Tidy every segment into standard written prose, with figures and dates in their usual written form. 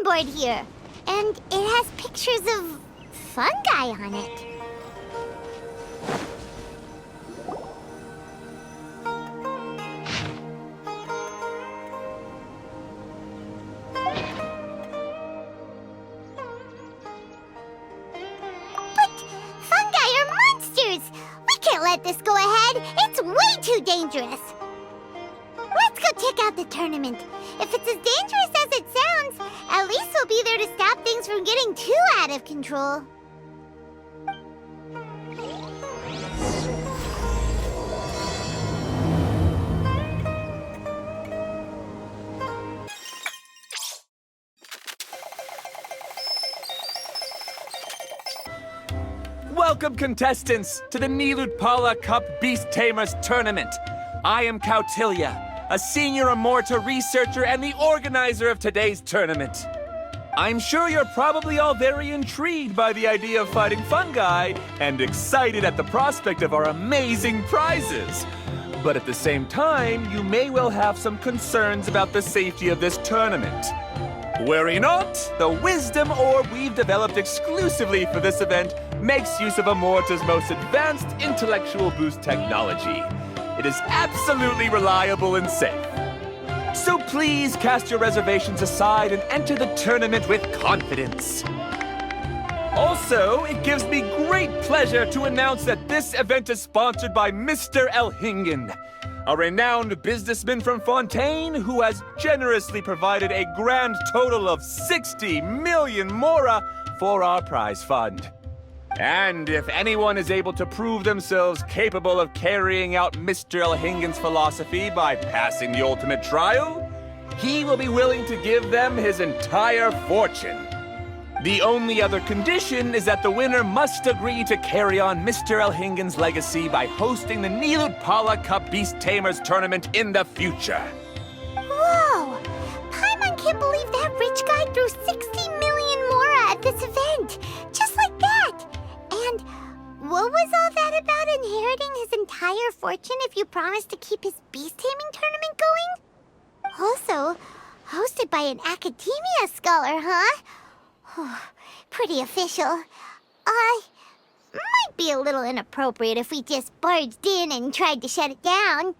bulletin board here. And it has pictures of fungi on it. Let this go ahead. It's way too dangerous. Let's go check out the tournament. If it's as dangerous as it sounds, at least we'll be there to stop things from getting too out of control. Welcome, contestants, to the Nilotpala Cup Beast Tamers Tournament. I am Kautilya, a senior Amorta researcher and the organizer of today's tournament. I'm sure you're probably all very intrigued by the idea of fighting fungi and excited at the prospect of our amazing prizes. But at the same time, you may well have some concerns about the safety of this tournament. Worry not, the wisdom orb we've developed exclusively for this event makes use of Amorta's most advanced intellectual boost technology. It is absolutely reliable and safe. So please cast your reservations aside and enter the tournament with confidence. Also, it gives me great pleasure to announce that this event is sponsored by Mr. Elhingen, a renowned businessman from Fontaine who has generously provided a grand total of 60 million mora for our prize fund. And if anyone is able to prove themselves capable of carrying out Mr. Elhingen's philosophy by passing the ultimate trial, he will be willing to give them his entire fortune. The only other condition is that the winner must agree to carry on Mr. Elhingen's legacy by hosting the Nilotpala Cup Beast Tamers tournament in the future. Whoa! Paimon can't believe that rich guy threw 60 million mora at this event! Just like that! And what was all that about inheriting his entire fortune if you promised to keep his beast taming tournament going? Also, hosted by an academia scholar, huh? Pretty official. Might be a little inappropriate if we just barged in and tried to shut it down.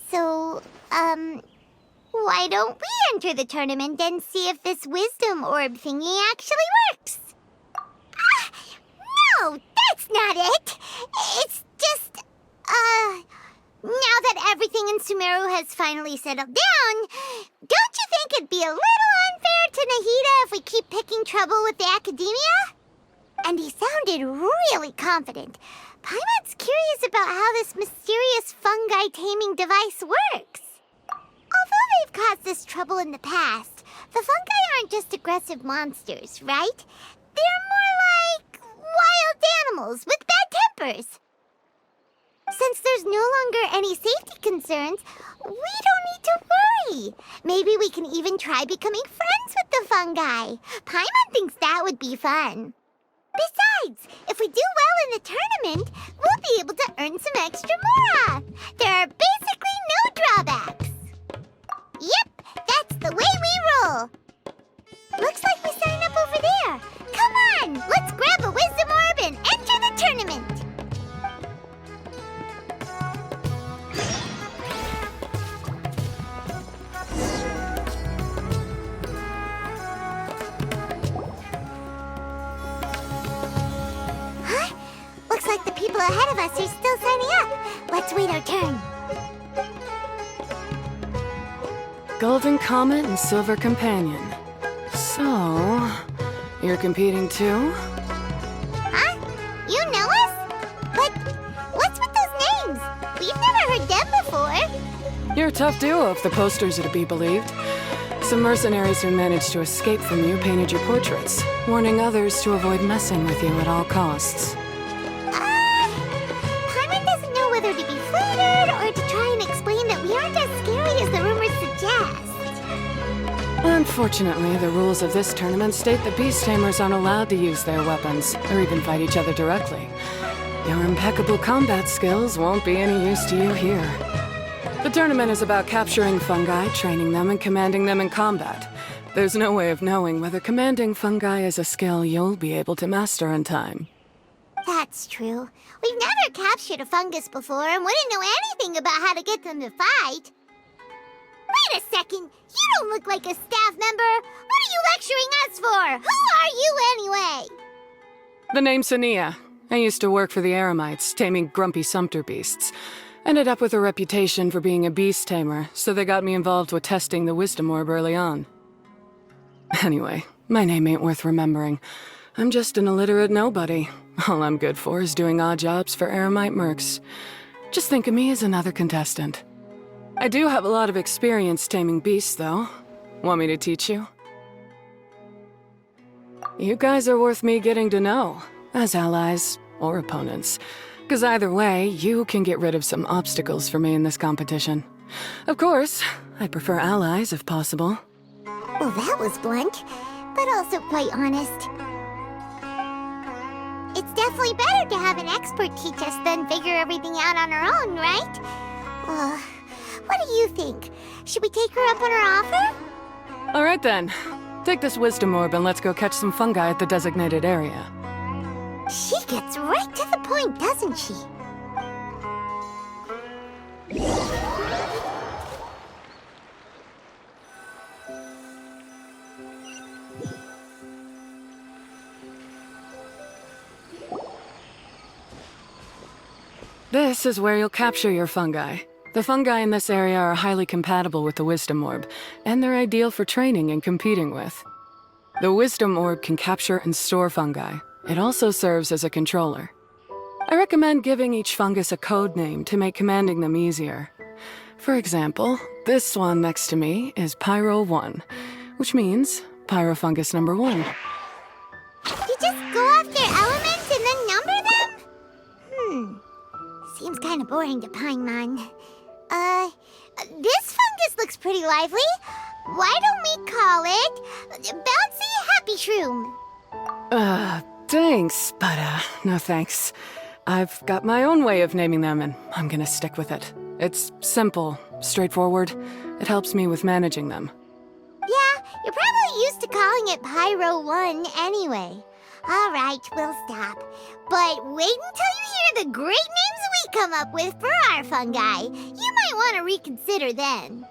So, why don't we enter the tournament and see if this wisdom orb thingy actually works? No, that's not it. It's just, now that everything in Sumeru has finally settled down, don't you think it'd be a little unfair to Nahida if we keep picking trouble with the academia? And he sounded really confident. Paimon's curious about how this mysterious fungi taming device works. Although they've caused us trouble in the past, the fungi aren't just aggressive monsters, right? They're more like wild animals with bad tempers. Since there's no longer any safety concerns, we don't need to worry. Maybe we can even try becoming friends with the fungi. Paimon thinks that would be fun. Besides, if we do well in the tournament, we'll be able to earn some extra mora. There are basically no drawbacks. Yep, that's the way we roll. Looks like we sign up over there. Come on, let's grab a wisdom orb and enter the tournament. Huh? Looks like the people ahead of us are still signing up. Let's wait our turn. Golden Comet and Silver Companion. So, you're competing too? Huh? You know us? But what's with those names? We've never heard them before. You're a tough duo if the posters are to be believed. Some mercenaries who managed to escape from you painted your portraits, warning others to avoid messing with you at all costs. Paimon doesn't know whether to be flattered or to try and explain that we aren't as scary as the rumors suggest. Unfortunately, the rules of this tournament state that beast tamers aren't allowed to use their weapons, or even fight each other directly. Your impeccable combat skills won't be any use to you here. The tournament is about capturing fungi, training them, and commanding them in combat. There's no way of knowing whether commanding fungi is a skill you'll be able to master in time. That's true. We've never captured a fungus before and wouldn't know anything about how to get them to fight. Wait a second! You don't look like a staff member! What are you lecturing us for? Who are you anyway? The name's Sania. I used to work for the Eremites, taming grumpy sumpter beasts. Ended up with a reputation for being a beast tamer, so they got me involved with testing the wisdom orb early on. Anyway, my name ain't worth remembering. I'm just an illiterate nobody. All I'm good for is doing odd jobs for Eremite mercs. Just think of me as another contestant. I do have a lot of experience taming beasts, though. Want me to teach you? You guys are worth me getting to know, as allies or opponents. 'Cause either way, you can get rid of some obstacles for me in this competition. Of course, I prefer allies if possible. Well, that was blunt, but also quite honest. It's definitely better to have an expert teach us than figure everything out on our own, right? What do you think? Should we take her up on her offer? All right then. Take this wisdom orb and let's go catch some fungi at the designated area. She gets right to the point, doesn't she? This is where you'll capture your fungi. The fungi in this area are highly compatible with the wisdom orb, and they're ideal for training and competing with. The wisdom orb can capture and store fungi. It also serves as a controller. I recommend giving each fungus a code name to make commanding them easier. For example, this one next to me is Pyro 1, which means Pyrofungus number 1. You just go off their elements and then number them? Seems kind of boring to Paimon. This fungus looks pretty lively. Why don't we call it Bouncy Happy Shroom? Thanks, but no thanks. I've got my own way of naming them, and I'm gonna stick with it. It's simple, straightforward. It helps me with managing them. Yeah, you're probably used to calling it Pyro 1 anyway. All right, we'll stop. But wait until you hear the great names we come up with for our fungi. You might want to reconsider then.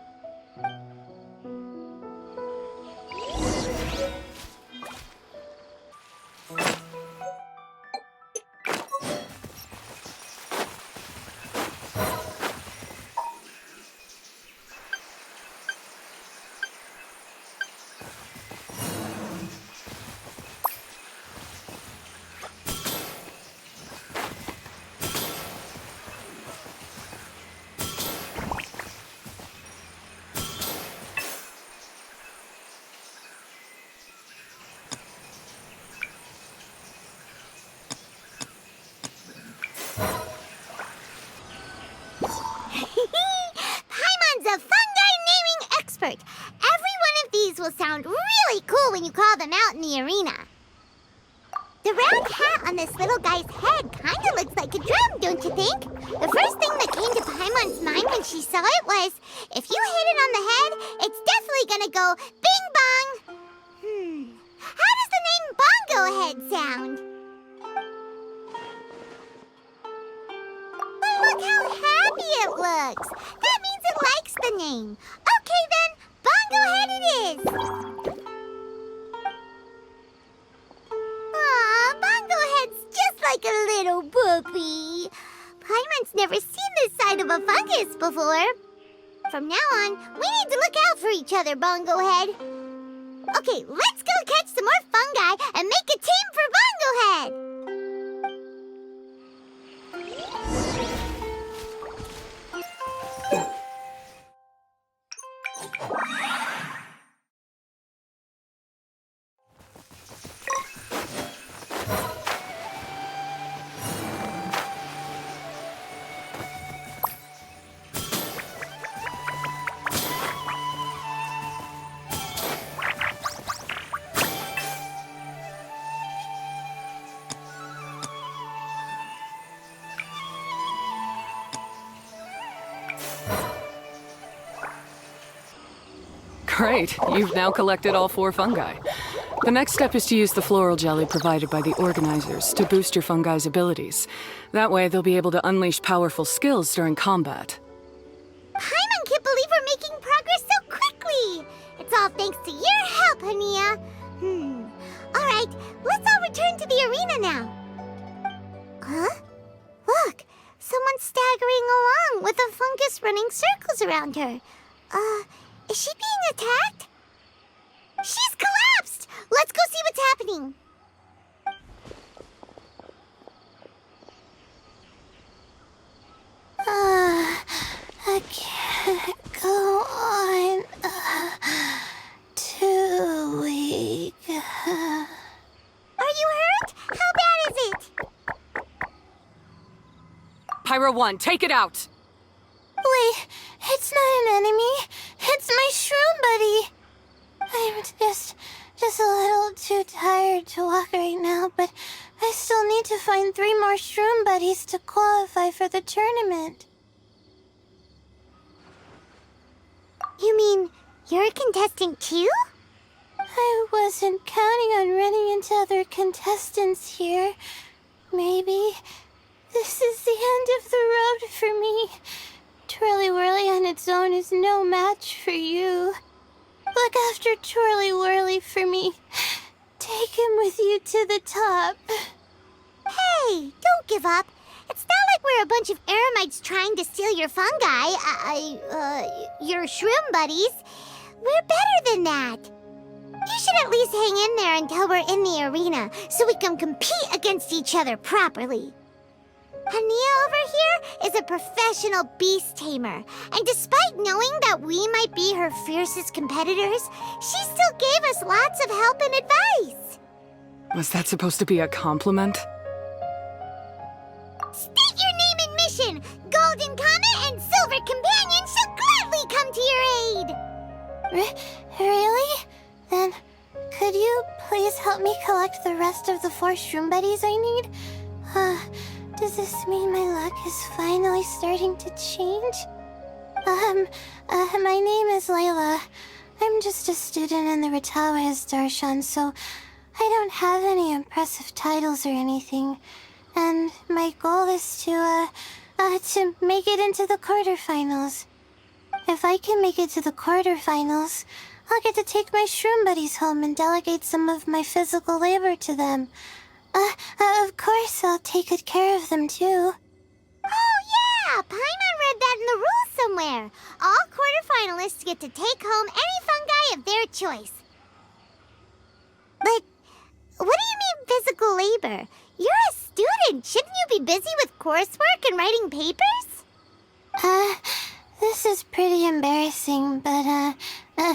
Paimon's a fungi naming expert. Every one of these will sound really cool when you call them out in the arena. The round hat on this little guy's head kind of looks like a drum, don't you think? The first thing that came to Paimon's mind when she saw it was, if you hit it on the head, it's definitely gonna go bing bong. How does the name Bongo Head sound? Look how happy it looks! That means it likes the name. Okay then, Bongo Head it is! Aw, Bongo Head's just like a little puppy. Paimon's never seen this side of a fungus before. From now on, we need to look out for each other, Bongo Head. Okay, let's go catch some more fungi and make a team for Bongo Head! Great, you've now collected all 4 fungi. The next step is to use the floral jelly provided by the organizers to boost your fungi's abilities. That way, they'll be able to unleash powerful skills during combat. Paimon can't believe we're making progress so quickly! It's all thanks to your help, Hania. Alright, let's all return to the arena now. Huh? Look, someone's staggering along with a fungus running circles around her. Is she being attacked? She's collapsed! Let's go see what's happening. I can't go on too weak. Are you hurt? How bad is it? Pyro 1, take it out! Wait, it's not an enemy. It's my Shroom buddy. I'm just a little too tired to walk right now, but I still need to find 3 more Shroom buddies to qualify for the tournament. You mean you're a contestant too? I wasn't counting on running into other contestants here. Maybe this is the end of the road for me. Twirly Whirly on its own is no match for you. Look after Twirly Whirly for me. Take him with you to the top. Hey, don't give up. It's not like we're a bunch of eremites trying to steal your fungi. Your Shroom buddies. We're better than that. You should at least hang in there until we're in the arena, so we can compete against each other properly. Hania over here is a professional beast tamer, and despite knowing that we might be her fiercest competitors, she still gave us lots of help and advice. Was that supposed to be a compliment? State your name and mission! Golden Comet and Silver Companion shall gladly come to your aid! Really? Then, could you please help me collect the rest of the 4 Shroom buddies I need? Does this mean my luck is finally starting to change? My name is Layla. I'm just a student in the Ratawa's Darshan, so I don't have any impressive titles or anything. And my goal is to make it into the quarterfinals. If I can make it to the quarterfinals, I'll get to take my Shroom buddies home and delegate some of my physical labor to them. Of course, I'll take good care of them, too. Oh, yeah! Paimon read that in the rules somewhere. All quarterfinalists get to take home any fungi of their choice. But what do you mean physical labor? You're a student. Shouldn't you be busy with coursework and writing papers? This is pretty embarrassing, but,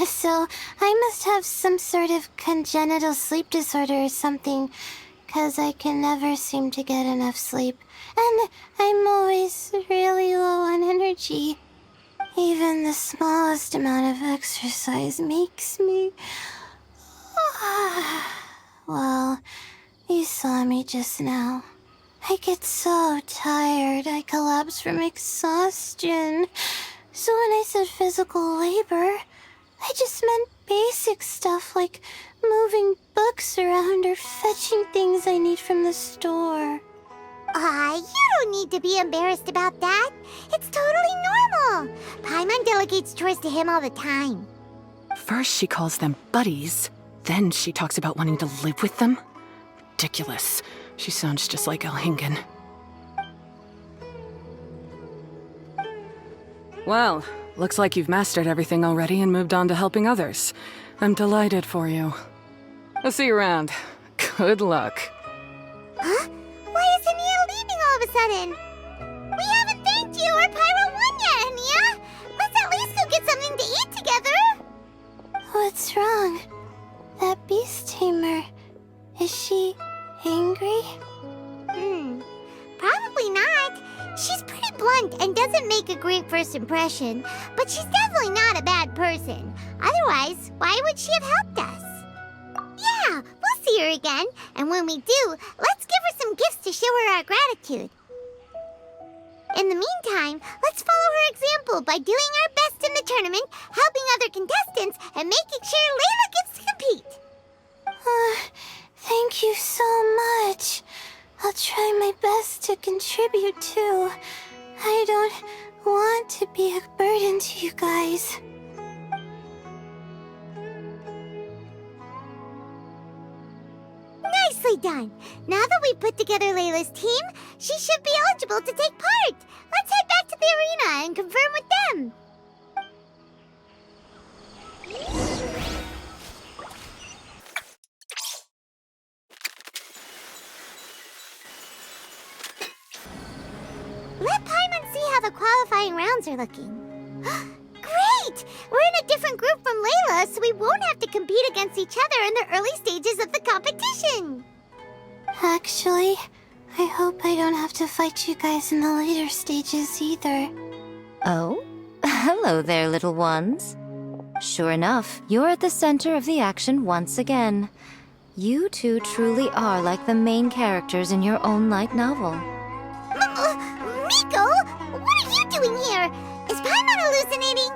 so I must have some sort of congenital sleep disorder or something. 'Cause I can never seem to get enough sleep, and I'm always really low on energy. Even the smallest amount of exercise makes me... Well, you saw me just now. I get so tired, I collapse from exhaustion. So when I said physical labor, I just meant basic stuff like moving books around or fetching things I need from the store. You don't need to be embarrassed about that. It's totally normal. Paimon delegates chores to him all the time. First she calls them buddies, then she talks about wanting to live with them? Ridiculous. She sounds just like Elhingen. Well, looks like you've mastered everything already and moved on to helping others. I'm delighted for you. I'll see you around. Good luck. Huh? Why is Hania leaving all of a sudden? We haven't thanked you or Pyro 1 yet, Hania! Let's at least go get something to eat together! What's wrong? That beast tamer... Is she... angry? Probably not. She's pretty blunt and doesn't make a great first impression, but she's definitely not a bad person. Otherwise, why would she have helped us? Yeah, we'll see her again, and when we do, let's give her some gifts to show her our gratitude. In the meantime, let's follow her example by doing our best in the tournament, helping other contestants, and making sure Layla gets to compete. Thank you so much. I'll try my best to contribute too. I don't want to be a burden to you guys. Nicely done. Now that we've put together Layla's team, she should be eligible to take part. Let's head back to the arena and confirm with them. Let Paimon see how the qualifying rounds are looking. Great! We're in a different group from Layla, so we won't have to compete against each other in the early stages of the competition. Actually, I hope I don't have to fight you guys in the later stages either. Oh? Hello there, little ones. Sure enough, you're at the center of the action once again. You two truly are like the main characters in your own light novel. Miko, what are you doing here? Is Paimon hallucinating?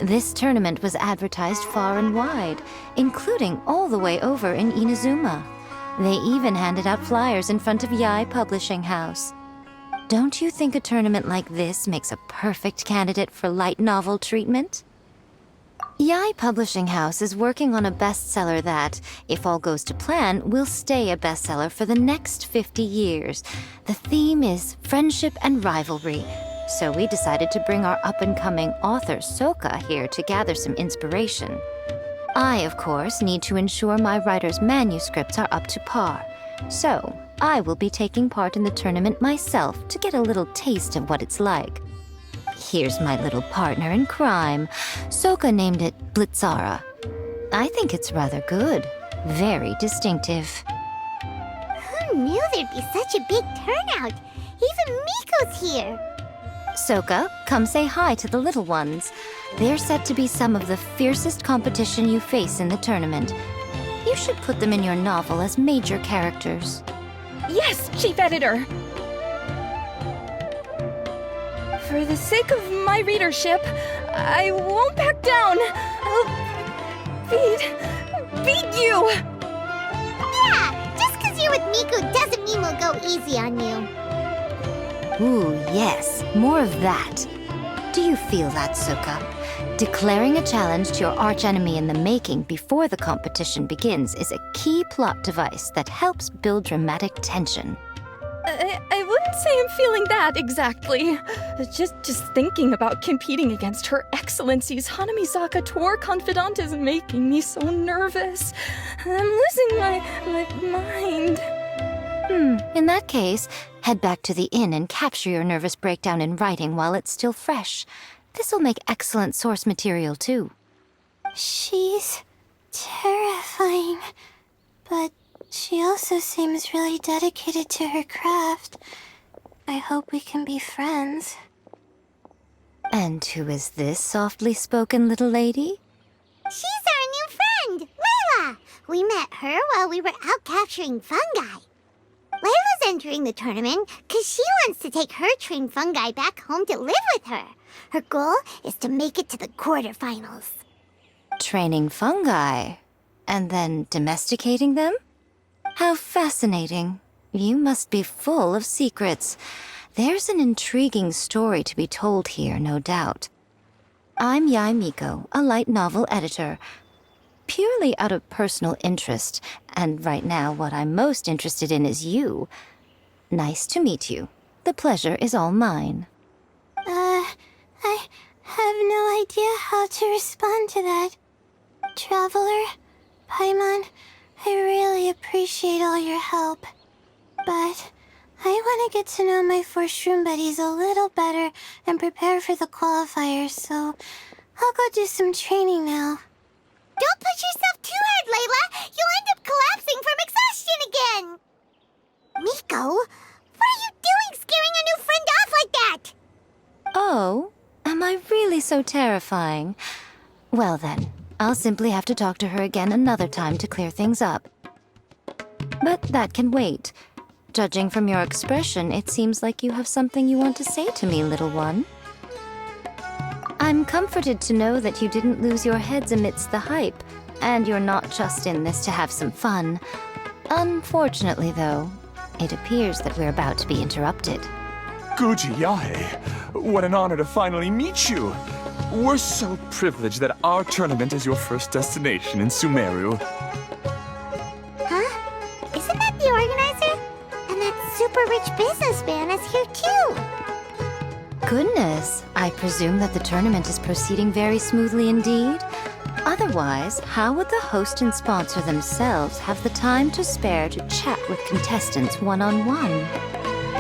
This tournament was advertised far and wide, including all the way over in Inazuma. They even handed out flyers in front of Yae Publishing House. Don't you think a tournament like this makes a perfect candidate for light novel treatment? Yae Publishing House is working on a bestseller that, if all goes to plan, will stay a bestseller for the next 50 years. The theme is friendship and rivalry. So we decided to bring our up-and-coming author, Soka, here to gather some inspiration. I, of course, need to ensure my writer's manuscripts are up to par. So, I will be taking part in the tournament myself to get a little taste of what it's like. Here's my little partner in crime. Soka named it Blitzara. I think it's rather good. Very distinctive. Who knew there'd be such a big turnout? Even Miko's here. Soka, come say hi to the little ones. They're set to be some of the fiercest competition you face in the tournament. You should put them in your novel as major characters. Yes, Chief Editor! For the sake of my readership, I won't back down. I'll beat you! Yeah, just because you're with Miko doesn't mean we'll go easy on you. Ooh, yes, more of that. Do you feel that, Soka? Declaring a challenge to your archenemy in the making before the competition begins is a key plot device that helps build dramatic tension. I wouldn't say I'm feeling that exactly. Just thinking about competing against Her Excellency's Hanamizaka tour confidant is making me so nervous. I'm losing my mind. In that case, head back to the inn and capture your nervous breakdown in writing while it's still fresh. This'll make excellent source material, too. She's terrifying, but she also seems really dedicated to her craft. I hope we can be friends. And who is this softly spoken little lady? She's our new friend, Layla. We met her while we were out capturing fungi. Layla's entering the tournament because she wants to take her trained fungi back home to live with her. Her goal is to make it to the quarterfinals. Training fungi, and then domesticating them? How fascinating. You must be full of secrets. There's an intriguing story to be told here, no doubt. I'm Yae Miko, a light novel editor. Purely out of personal interest, and right now what I'm most interested in is you. Nice to meet you. The pleasure is all mine. I have no idea how to respond to that. Traveler, Paimon, I really appreciate all your help. But I want to get to know my 4 Shroom buddies a little better and prepare for the qualifiers, so I'll go do some training now. Don't push yourself too hard, Layla. You'll end up collapsing from exhaustion again. Miko, what are you doing scaring a new friend off like that? Oh, am I really so terrifying? Well then, I'll simply have to talk to her again another time to clear things up. But that can wait. Judging from your expression, it seems like you have something you want to say to me, little one. I'm comforted to know that you didn't lose your heads amidst the hype, and you're not just in this to have some fun. Unfortunately, though, it appears that we're about to be interrupted. Guji Yae, what an honor to finally meet you. We're so privileged that our tournament is your first destination in Sumeru. Huh? Isn't that the organizer? And that super rich businessman is here too. Goodness, I presume that the tournament is proceeding very smoothly indeed. Otherwise, how would the host and sponsor themselves have the time to spare to chat with contestants one-on-one?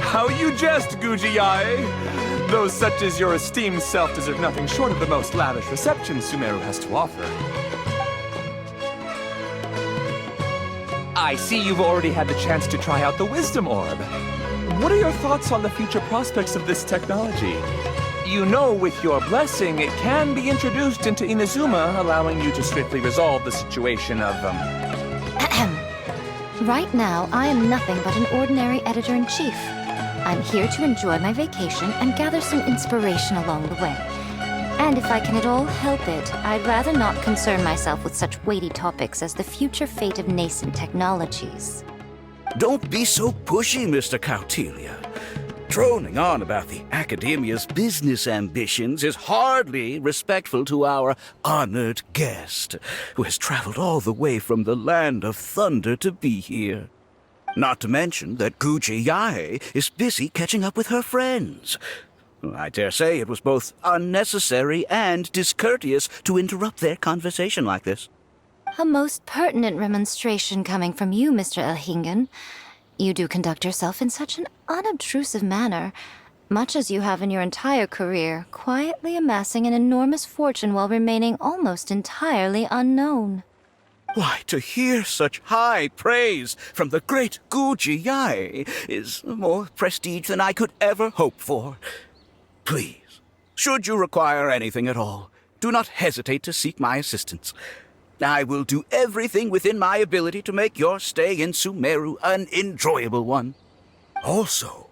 How you jest, Guji Yae! Those such as your esteemed self deserve nothing short of the most lavish reception Sumeru has to offer. I see you've already had the chance to try out the Wisdom Orb. What are your thoughts on the future prospects of this technology? You know, with your blessing, it can be introduced into Inazuma, allowing you to swiftly resolve the situation of, Right now, I am nothing but an ordinary editor-in-chief. I'm here to enjoy my vacation and gather some inspiration along the way. And if I can at all help it, I'd rather not concern myself with such weighty topics as the future fate of nascent technologies. Don't be so pushy, Mr. Kautelia. Droning on about the Academia's business ambitions is hardly respectful to our honored guest, who has traveled all the way from the land of thunder to be here. Not to mention that Guji Yae is busy catching up with her friends. I dare say it was both unnecessary and discourteous to interrupt their conversation like this. A most pertinent remonstration coming from you, Mr. Elhingen. You do conduct yourself in such an unobtrusive manner, much as you have in your entire career, quietly amassing an enormous fortune while remaining almost entirely unknown. Why, to hear such high praise from the great Guji Yae is more prestige than I could ever hope for. Please, should you require anything at all, do not hesitate to seek my assistance. I will do everything within my ability to make your stay in Sumeru an enjoyable one. Also,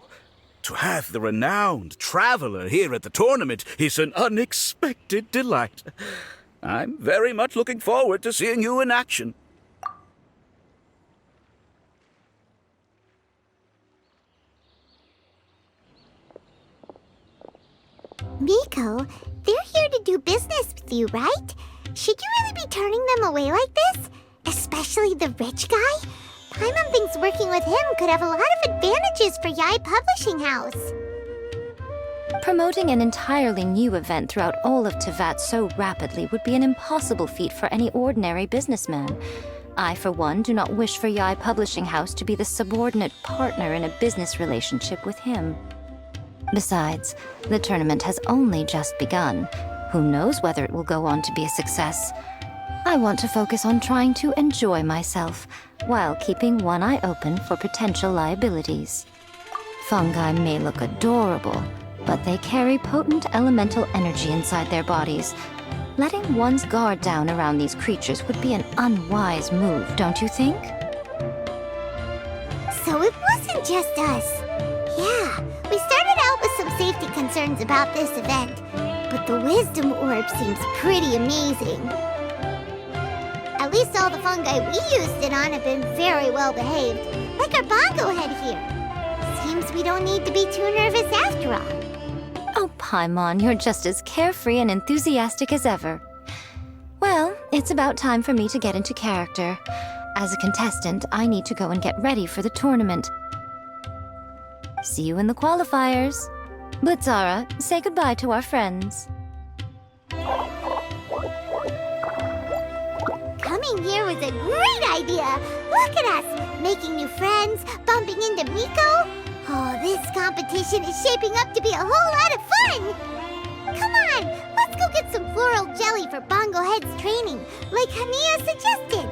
to have the renowned traveler here at the tournament is an unexpected delight. I'm very much looking forward to seeing you in action. Miko, they're here to do business with you, right? Should you really be turning them away like this? Especially the rich guy? Paimon thinks working with him could have a lot of advantages for Yae Publishing House. Promoting an entirely new event throughout all of Teyvat so rapidly would be an impossible feat for any ordinary businessman. I, for one, do not wish for Yae Publishing House to be the subordinate partner in a business relationship with him. Besides, the tournament has only just begun. Who knows whether it will go on to be a success? I want to focus on trying to enjoy myself, while keeping one eye open for potential liabilities. Fungi may look adorable, but they carry potent elemental energy inside their bodies. Letting one's guard down around these creatures would be an unwise move, don't you think? So it wasn't just us. Yeah, we started out with some safety concerns about this event, but the Wisdom Orb seems pretty amazing. At least all the fungi we used it on have been very well behaved, like our bongo head here. Seems we don't need to be too nervous after all. Oh, Paimon, you're just as carefree and enthusiastic as ever. Well, it's about time for me to get into character. As a contestant, I need to go and get ready for the tournament. See you in the qualifiers. Blitzara, say goodbye to our friends. Coming here was a great idea. Look at us, making new friends, bumping into Miko. Oh, this competition is shaping up to be a whole lot of fun. Come on, let's go get some floral jelly for Bongo Head's training, like Hania suggested.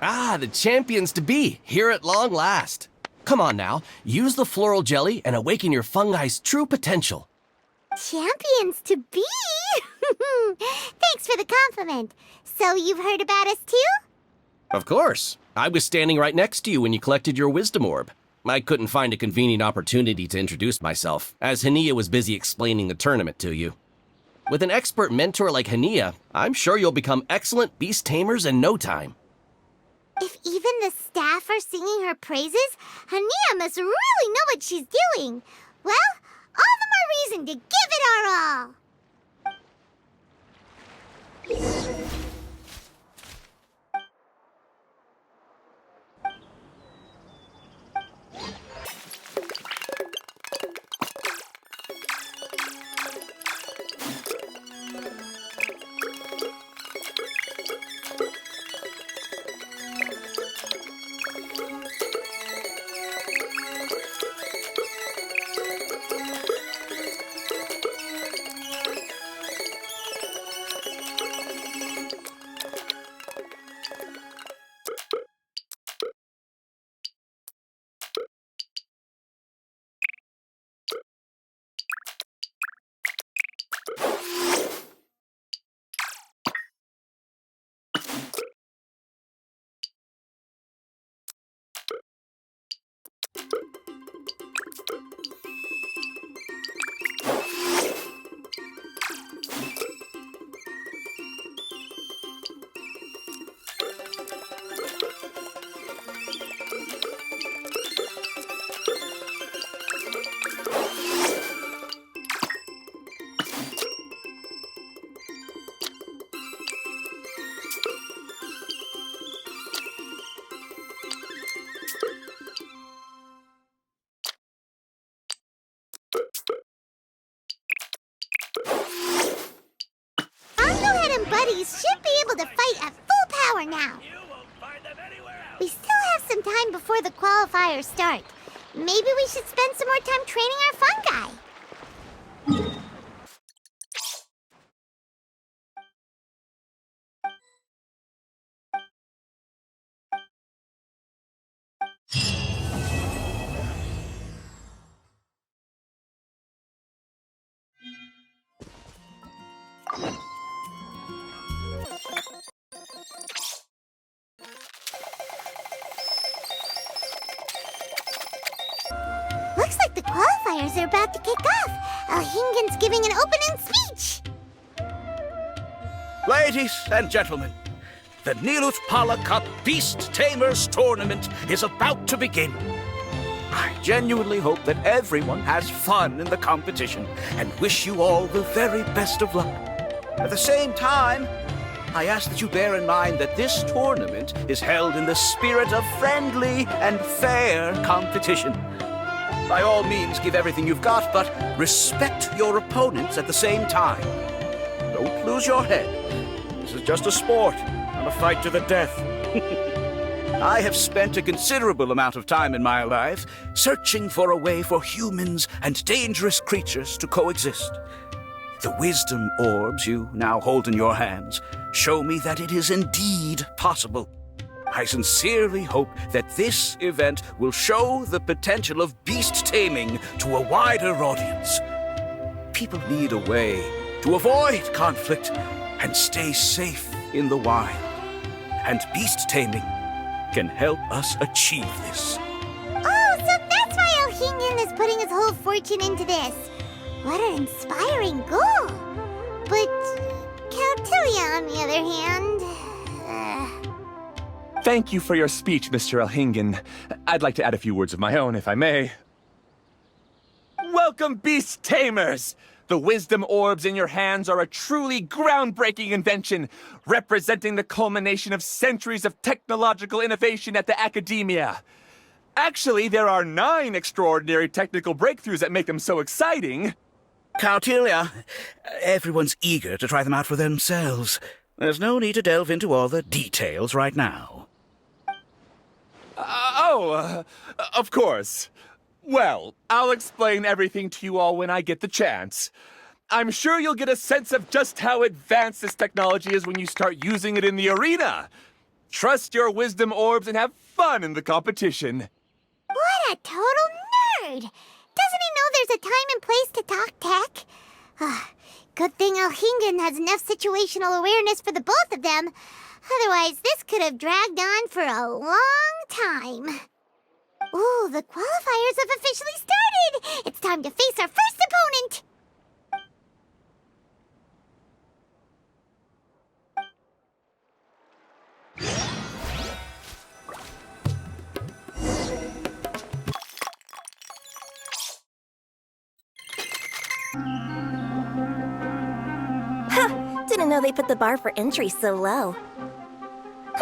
Ah, the champions to be, here at long last. Come on now, use the floral jelly and awaken your fungi's true potential. Champions to be? for the compliment. So you've heard about us too? Of course. I was standing right next to you when you collected your wisdom orb. I couldn't find a convenient opportunity to introduce myself, as Hania was busy explaining the tournament to you. With an expert mentor like Hania, I'm sure you'll become excellent beast tamers in no time. If even the staff are singing her praises, Hania must really know what she's doing. Well, all the more reason to give it our all. Buddies should be able to fight at full power now. We still have some time before the qualifiers start. Maybe we should spend some more time training our fungi. Looks like the qualifiers are about to kick off. Alhingen's giving an opening speech. Ladies and gentlemen, the Nilotpala Cup Beast Tamers Tournament is about to begin. I genuinely hope that everyone has fun in the competition and wish you all the very best of luck. At the same time, I ask that you bear in mind that this tournament is held in the spirit of friendly and fair competition. By all means, give everything you've got, but respect your opponents at the same time. Don't lose your head. This is just a sport, not a fight to the death. I have spent a considerable amount of time in my life searching for a way for humans and dangerous creatures to coexist. The wisdom orbs you now hold in your hands show me that it is indeed possible. I sincerely hope that this event will show the potential of beast taming to a wider audience. People need a way to avoid conflict and stay safe in the wild. And beast taming can help us achieve this. Oh, so that's why Alhingen is putting his whole fortune into this. What an inspiring goal. But Cautilia, on the other hand... Thank you for your speech, Mr. Alhingen. I'd like to add a few words of my own, if I may. Welcome, Beast Tamers! The wisdom orbs in your hands are a truly groundbreaking invention, representing the culmination of centuries of technological innovation at the academia. Actually, there are 9 extraordinary technical breakthroughs that make them so exciting. Cautilia, everyone's eager to try them out for themselves. There's no need to delve into all the details right now. Of course. Well, I'll explain everything to you all when I get the chance. I'm sure you'll get a sense of just how advanced this technology is when you start using it in the arena. Trust your wisdom orbs and have fun in the competition. What a total nerd! Doesn't he know there's a time and place to talk tech? Good thing Alhingen has enough situational awareness for the both of them. Otherwise, this could have dragged on for a long time. Ooh, the qualifiers have officially started! It's time to face our first opponent! Didn't know they put the bar for entry so low.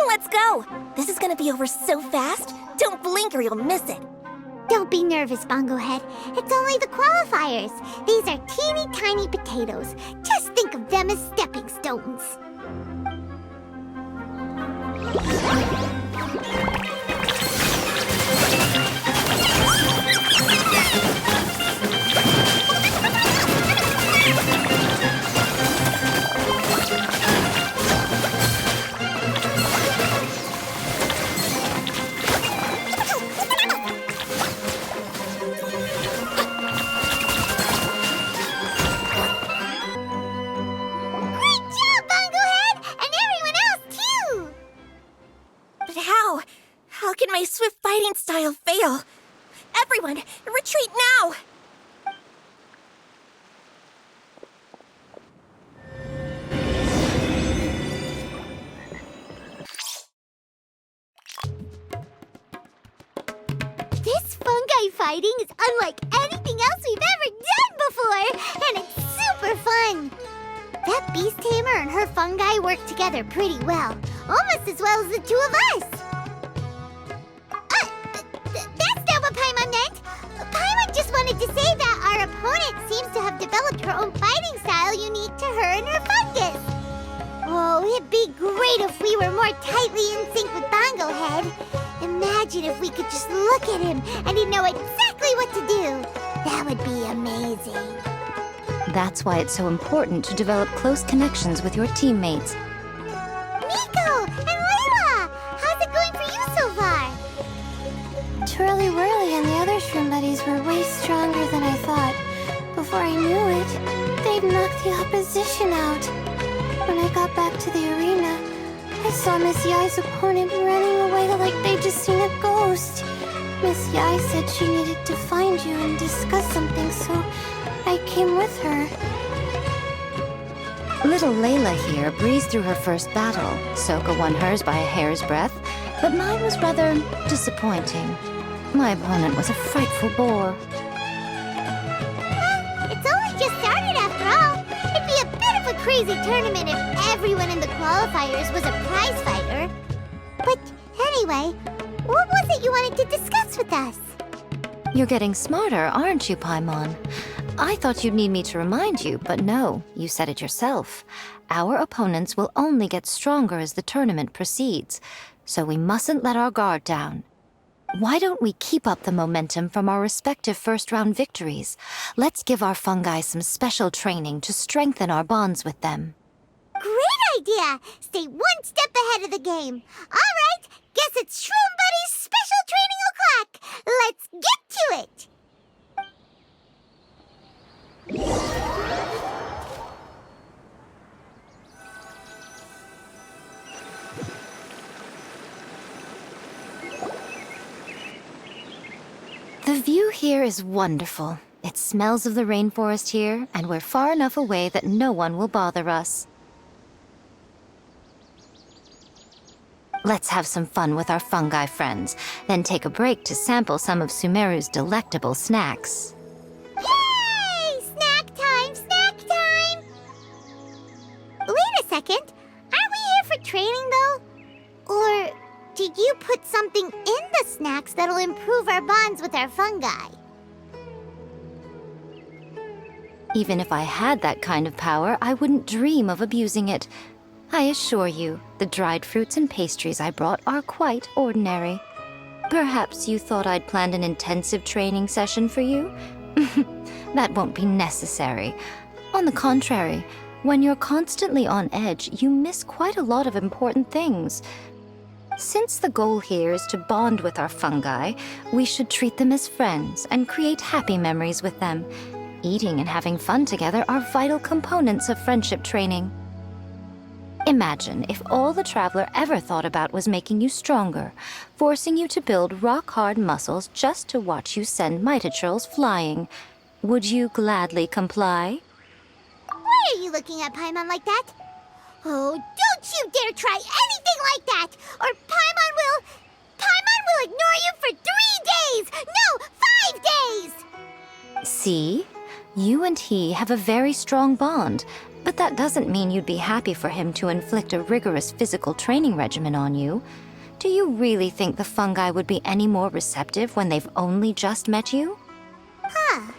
Let's go! This is gonna be over so fast. Don't blink or you'll miss it. Don't be nervous, Bongo Head. It's only the qualifiers. These are teeny tiny potatoes. Just think of them as stepping stones. How can my swift fighting style fail? Everyone, retreat now! This fungi fighting is unlike anything else we've ever done before, and it's super fun! That beast tamer and her fungi work together pretty well, almost as well as the two of us! That's not what Paimon meant! Paimon just wanted to say that our opponent seems to have developed her own fighting style unique to her and her fungus! Oh, it'd be great if we were more tightly in sync with Bongo Head. Imagine if we could just look at him and he'd know exactly what to do. That would be amazing. That's why it's so important to develop close connections with your teammates. Nico and Layla! How's it going for you so far? Twirly Whirly and the other Shroom buddies were way stronger than I thought. Before I knew it, they'd knocked the opposition out. When I got back to the arena, I saw Miss Yai's opponent running away like they'd just seen a ghost. Miss Yai said she needed to find you and discuss something, so I came with her. Little Layla here breezed through her first battle. Soka won hers by a hair's breadth, but mine was rather disappointing. My opponent was a frightful bore. Well, it's only just started after all. It'd be a bit of a crazy tournament if everyone in the qualifiers was a prize fighter. But anyway, what was it you wanted to discuss with us? You're getting smarter, aren't you, Paimon? I thought you'd need me to remind you, but no, you said it yourself. Our opponents will only get stronger as the tournament proceeds, so we mustn't let our guard down. Why don't we keep up the momentum from our respective first-round victories? Let's give our fungi some special training to strengthen our bonds with them. Great idea! Stay one step ahead of the game. All right, guess it's Shroom Buddy's special training o'clock. Let's get to it! The view here is wonderful. It smells of the rainforest here, and we're far enough away that no one will bother us. Let's have some fun with our fungi friends, then take a break to sample some of Sumeru's delectable snacks. Yay! Snack time! Snack time! Wait a second. Aren't we here for training, though? Or did you put something in the snacks that'll improve our bonds with our fungi? Even if I had that kind of power, I wouldn't dream of abusing it. I assure you, the dried fruits and pastries I brought are quite ordinary. Perhaps you thought I'd planned an intensive training session for you? That won't be necessary. On the contrary, when you're constantly on edge, you miss quite a lot of important things. Since the goal here is to bond with our fungi, we should treat them as friends and create happy memories with them. Eating and having fun together are vital components of friendship training. Imagine if all the Traveler ever thought about was making you stronger, forcing you to build rock-hard muscles just to watch you send Mitatrolls flying. Would you gladly comply? Why are you looking at Paimon like that? Oh, don't you dare try anything like that, or Paimon will ignore you for 3 days! No, 5 days! See? You and he have a very strong bond, but that doesn't mean you'd be happy for him to inflict a rigorous physical training regimen on you. Do you really think the fungi would be any more receptive when they've only just met you? Huh.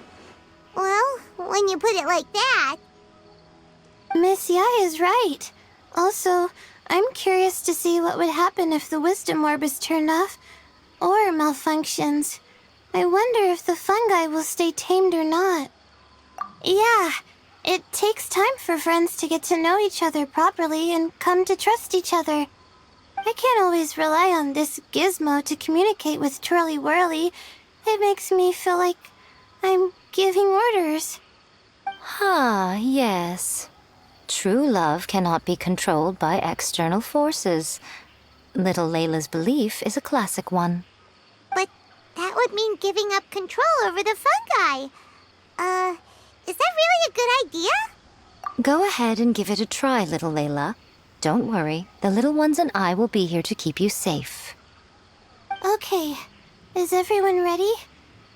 Well, when you put it like that... Miss Yai is right. Also, I'm curious to see what would happen if the wisdom orb is turned off or malfunctions. I wonder if the fungi will stay tamed or not. Yeah, it takes time for friends to get to know each other properly and come to trust each other. I can't always rely on this gizmo to communicate with Twirly Whirly. It makes me feel like I'm giving orders. Ah, yes. True love cannot be controlled by external forces. Little Layla's belief is a classic one. But that would mean giving up control over the fungi. Is that really a good idea? Go ahead and give it a try, little Layla. Don't worry, the little ones and I will be here to keep you safe. Okay, is everyone ready?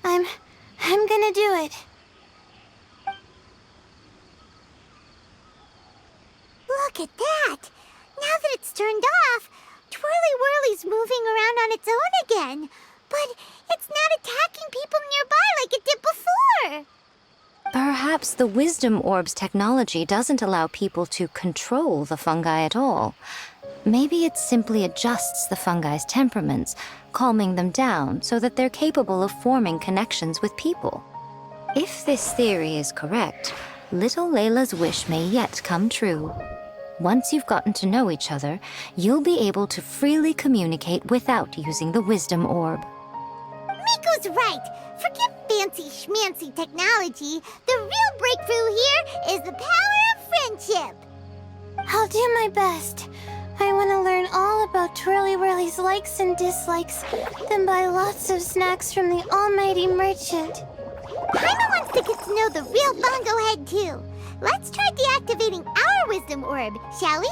I'm gonna do it. Look at that! Now that it's turned off, Twirly Whirly's moving around on its own again. But it's not attacking people nearby like it did before. Perhaps the Wisdom Orb's technology doesn't allow people to control the fungi at all. Maybe it simply adjusts the fungi's temperaments, calming them down so that they're capable of forming connections with people. If this theory is correct, little Layla's wish may yet come true. Once you've gotten to know each other, you'll be able to freely communicate without using the Wisdom Orb. Miko's right. Forget fancy schmancy technology. The real breakthrough here is the power of friendship. I'll do my best. I want to learn all about Twirly Whirly's likes and dislikes, then buy lots of snacks from the almighty merchant. Paimon wants to get to know the real Bongo Head, too. Let's try deactivating our Wisdom Orb, shall we?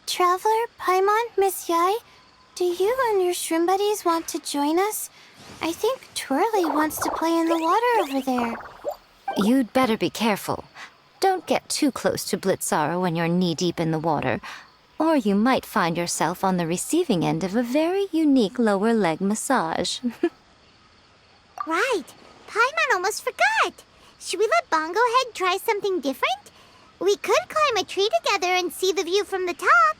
Traveler, Paimon, Miss Yai, do you and your shroom buddies want to join us? I think Twirly wants to play in the water over there. You'd better be careful. Don't get too close to Blitzara when you're knee-deep in the water, or you might find yourself on the receiving end of a very unique lower leg massage. Right. Paimon almost forgot. Should we let Bongo Head try something different? We could climb a tree together and see the view from the top.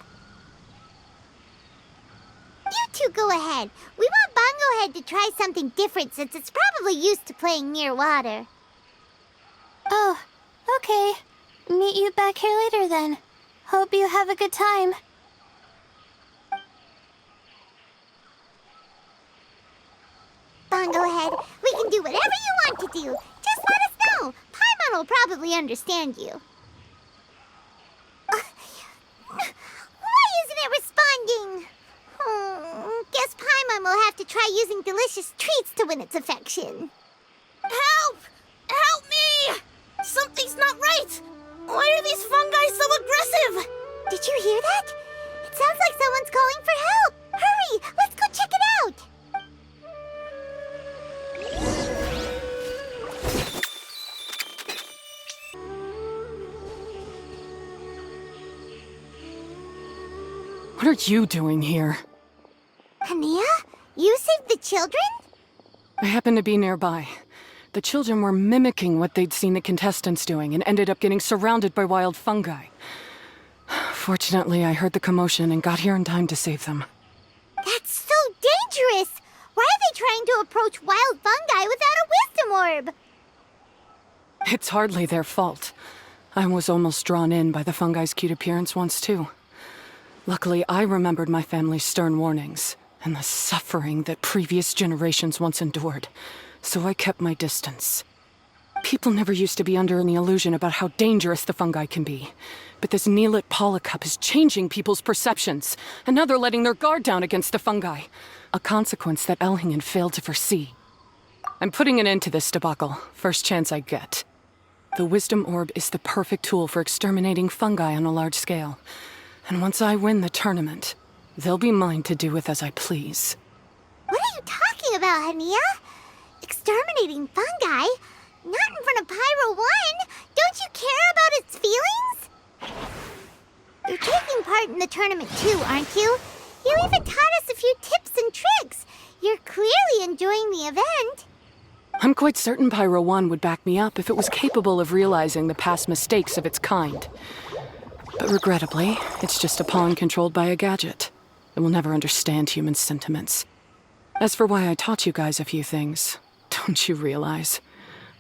You two go ahead. We want Bongo Head to try something different since it's probably used to playing near water. Oh, okay. Meet you back here later then. Hope you have a good time. Bongo Head, we can do whatever you want to do. Just let us know. Paimon will probably understand you. Why isn't it responding? Guess Paimon will have to try using delicious treats to win its affection. Help! Help me! Something's not right! Why are these fungi so aggressive? Did you hear that? It sounds like someone's calling for help. Hurry, let's go check it out. What are you doing here? Hania, you saved the children? I happened to be nearby. The children were mimicking what they'd seen the contestants doing and ended up getting surrounded by wild fungi. Fortunately, I heard the commotion and got here in time to save them. That's so dangerous! Why are they trying to approach wild fungi without a wisdom orb? It's hardly their fault. I was almost drawn in by the fungi's cute appearance once, too. Luckily, I remembered my family's stern warnings and the suffering that previous generations once endured, so I kept my distance. People never used to be under any illusion about how dangerous the fungi can be. But this Nilotpala cup is changing people's perceptions, and now they're letting their guard down against the fungi. A consequence that Elhingen failed to foresee. I'm putting an end to this debacle, first chance I get. The Wisdom Orb is the perfect tool for exterminating fungi on a large scale. And once I win the tournament, they'll be mine to do with as I please. What are you talking about, Hania? Exterminating fungi? Not in front of Pyro 1! Don't you care about its feelings? You're taking part in the tournament too, aren't you? You even taught us a few tips and tricks. You're clearly enjoying the event. I'm quite certain Pyro 1 would back me up if it was capable of realizing the past mistakes of its kind. But regrettably, it's just a pawn controlled by a gadget. It will never understand human sentiments. As for why I taught you guys a few things, don't you realize?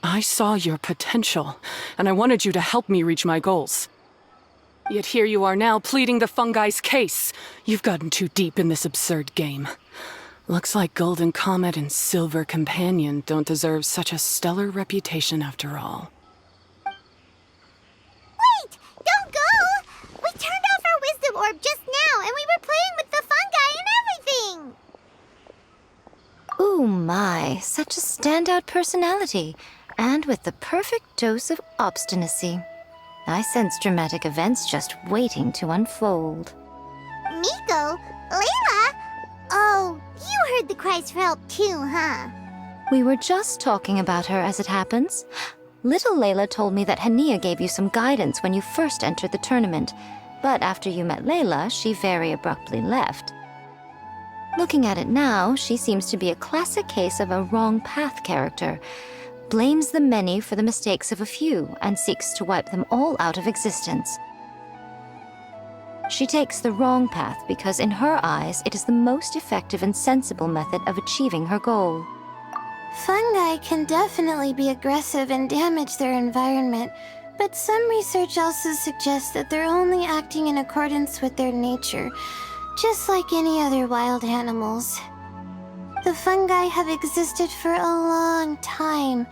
I saw your potential, and I wanted you to help me reach my goals. Yet here you are now pleading the fungi's case. You've gotten too deep in this absurd game. Looks like Golden Comet and Silver Companion don't deserve such a stellar reputation after all. Wait! Don't go! We turned off our Wisdom Orb just now, and we were playing with the fungi and everything! Ooh my, such a standout personality, and with the perfect dose of obstinacy. I sense dramatic events just waiting to unfold. Miko? Layla? Oh, you heard the cries for help too, huh? We were just talking about her as it happens. Little Layla told me that Hania gave you some guidance when you first entered the tournament, but after you met Layla, she very abruptly left. Looking at it now, she seems to be a classic case of a wrong path character. Blames the many for the mistakes of a few and seeks to wipe them all out of existence. She takes the wrong path because in her eyes it is the most effective and sensible method of achieving her goal. Fungi can definitely be aggressive and damage their environment, but some research also suggests that they're only acting in accordance with their nature, just like any other wild animals. The fungi have existed for a long time.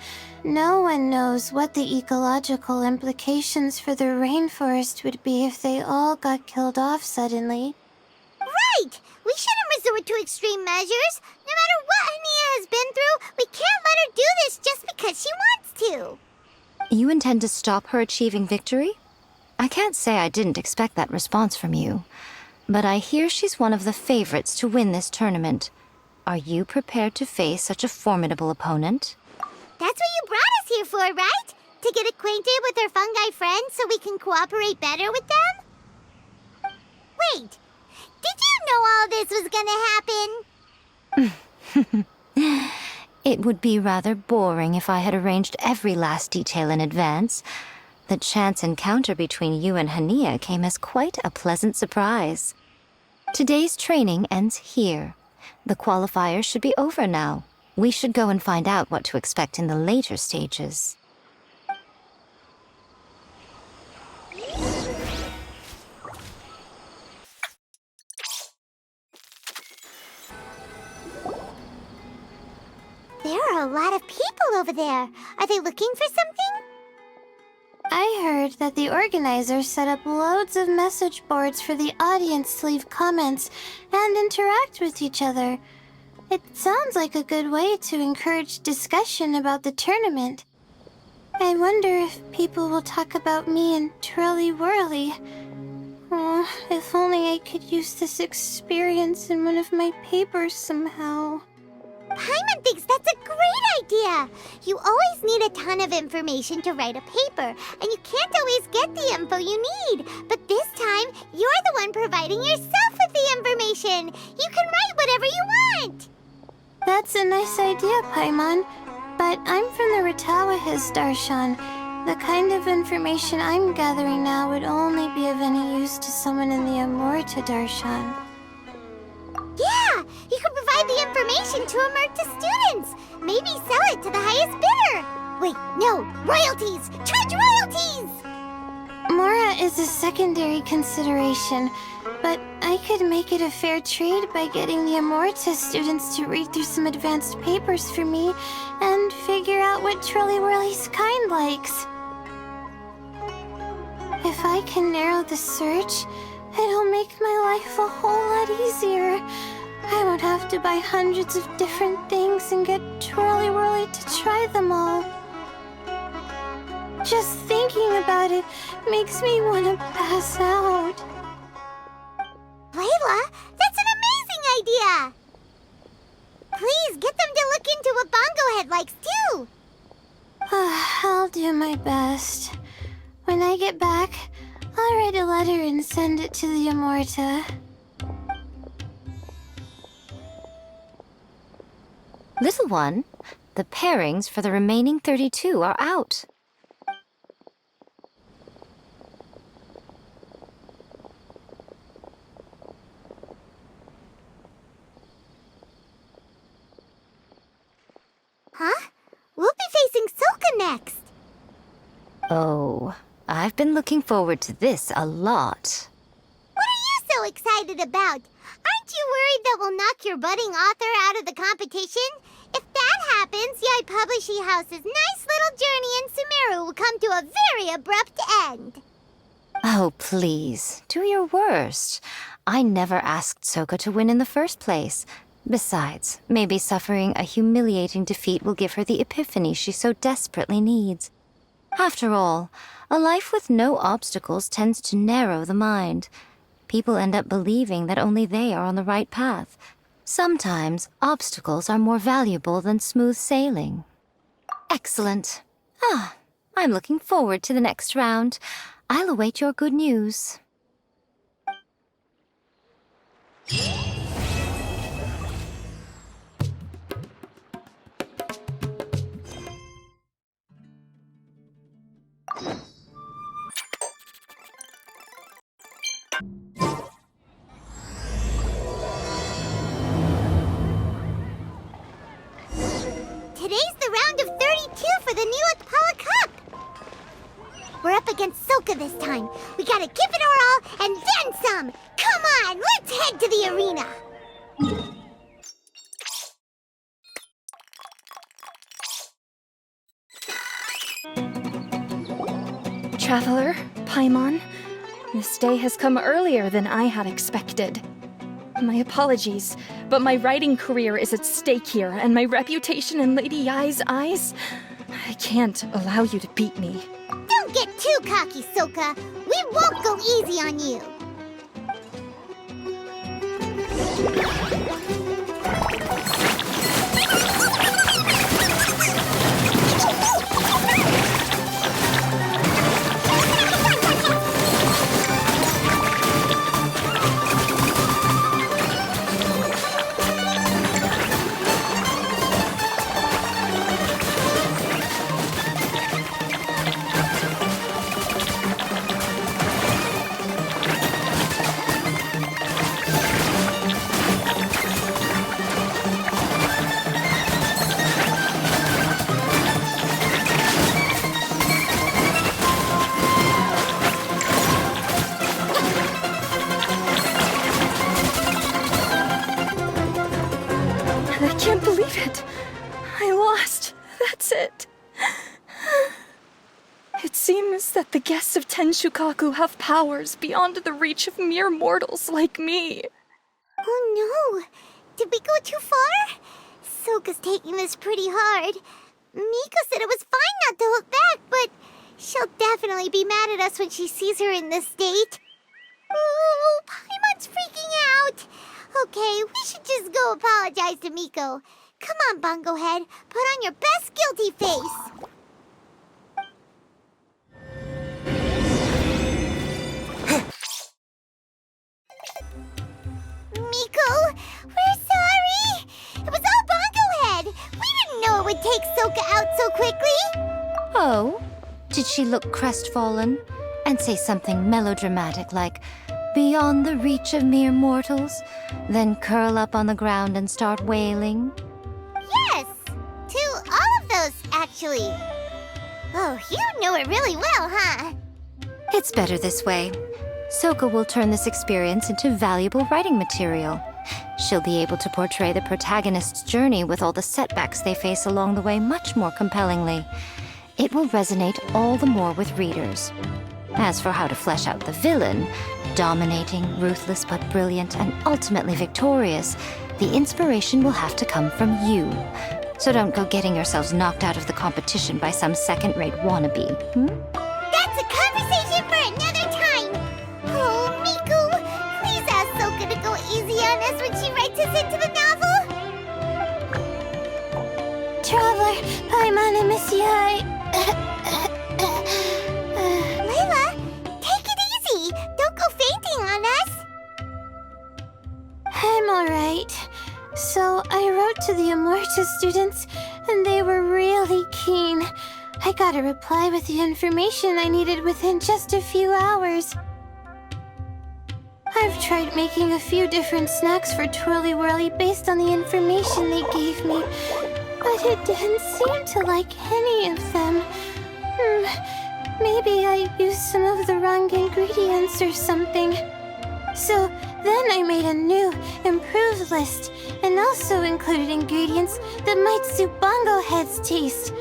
No one knows what the ecological implications for the rainforest would be if they all got killed off suddenly. Right! We shouldn't resort to extreme measures. No matter what Hania has been through, we can't let her do this just because she wants to. You intend to stop her achieving victory? I can't say I didn't expect that response from you, but I hear she's one of the favorites to win this tournament. Are you prepared to face such a formidable opponent? That's what you brought us here for, right? To get acquainted with our fungi friends so we can cooperate better with them? Wait, did you know all this was gonna happen? It would be rather boring if I had arranged every last detail in advance. The chance encounter between you and Hania came as quite a pleasant surprise. Today's training ends here. The qualifiers should be over now. We should go and find out what to expect in the later stages. There are a lot of people over there. Are they looking for something? I heard that the organizers set up loads of message boards for the audience to leave comments and interact with each other. It sounds like a good way to encourage discussion about the tournament. I wonder if people will talk about me and Twirly Whirly. Oh, if only I could use this experience in one of my papers somehow. Paimon thinks that's a great idea! You always need a ton of information to write a paper, and you can't always get the info you need. But this time, you're the one providing yourself with the information! You can write whatever you want! That's a nice idea, Paimon. But I'm from the Ratawahiz, Darshan. The kind of information I'm gathering now would only be of any use to someone in the Amurta, Darshan. Yeah! You can provide the information to Amurta students! Maybe sell it to the highest bidder! Wait, no! Royalties! Trudge royalties! Mora is a secondary consideration, but I could make it a fair trade by getting the Amorta students to read through some advanced papers for me and figure out what Trolly-Whirly's kind likes. If I can narrow the search, it'll make my life a whole lot easier. I won't have to buy hundreds of different things and get Trolly-Whirly to try them all. Just thinking about it makes me want to pass out. Layla, that's an amazing idea! Please, get them to look into what Bongo Head likes, too! I'll do my best. When I get back, I'll write a letter and send it to the Amorta. Little one, the pairings for the remaining 32 are out. Huh? We'll be facing Soka next! Oh, I've been looking forward to this a lot. What are you so excited about? Aren't you worried that we'll knock your budding author out of the competition? If that happens, Yai Publishing House's nice little journey in Sumeru will come to a very abrupt end. Oh, please, do your worst. I never asked Soka to win in the first place. Besides, maybe suffering a humiliating defeat will give her the epiphany she so desperately needs. After all, a life with no obstacles tends to narrow the mind. People end up believing that only they are on the right path. Sometimes, obstacles are more valuable than smooth sailing. Excellent. I'm looking forward to the next round. I'll await your good news. Today's the round of 32 for the Nilotpala Cup! We're up against Soka this time. We gotta give it our all and then some! Come on, let's head to the arena! Traveler, Paimon, this day has come earlier than I had expected. My apologies, but my writing career is at stake here, and my reputation in Lady Yai's eyes, I can't allow you to beat me. Don't get too cocky, Soka. We won't go easy on you. I can't believe it. I lost. That's it. It seems that the guests of Tenshukaku have powers beyond the reach of mere mortals like me. Oh no! Did we go too far? Soka's taking this pretty hard. Miko said it was fine not to look back, but she'll definitely be mad at us when she sees her in this state. Oh, Paimon's freaking out! Okay, we should just go apologize to Miko. Come on, Bongo Head, put on your best guilty face. Miko, we're sorry! It was all Bongo Head! We didn't know it would take Soka out so quickly! Oh, did she look crestfallen and say something melodramatic like, "Beyond the reach of mere mortals," then curl up on the ground and start wailing? Yes! To all of those, actually. Oh, you know it really well, huh? It's better this way. Soka will turn this experience into valuable writing material. She'll be able to portray the protagonist's journey with all the setbacks they face along the way much more compellingly. It will resonate all the more with readers. As for how to flesh out the villain, dominating, ruthless but brilliant, and ultimately victorious, the inspiration will have to come from you. So don't go getting yourselves knocked out of the competition by some second-rate wannabe, That's a conversation for another time! Oh, Miku, please ask Soka to go easy on us when she writes us into the novel! Traveler, Paimon, and Miss Yai. Layla, take it easy! Don't go fainting on us! I'm alright. So I wrote to the Amorta students, and they were really keen. I got a reply with the information I needed within just a few hours. I've tried making a few different snacks for Twirly Whirly based on the information they gave me, but it didn't seem to like any of them. Maybe I used some of the wrong ingredients or something. So then I made a new, improved list, and also included ingredients that might suit Bongo Head's taste.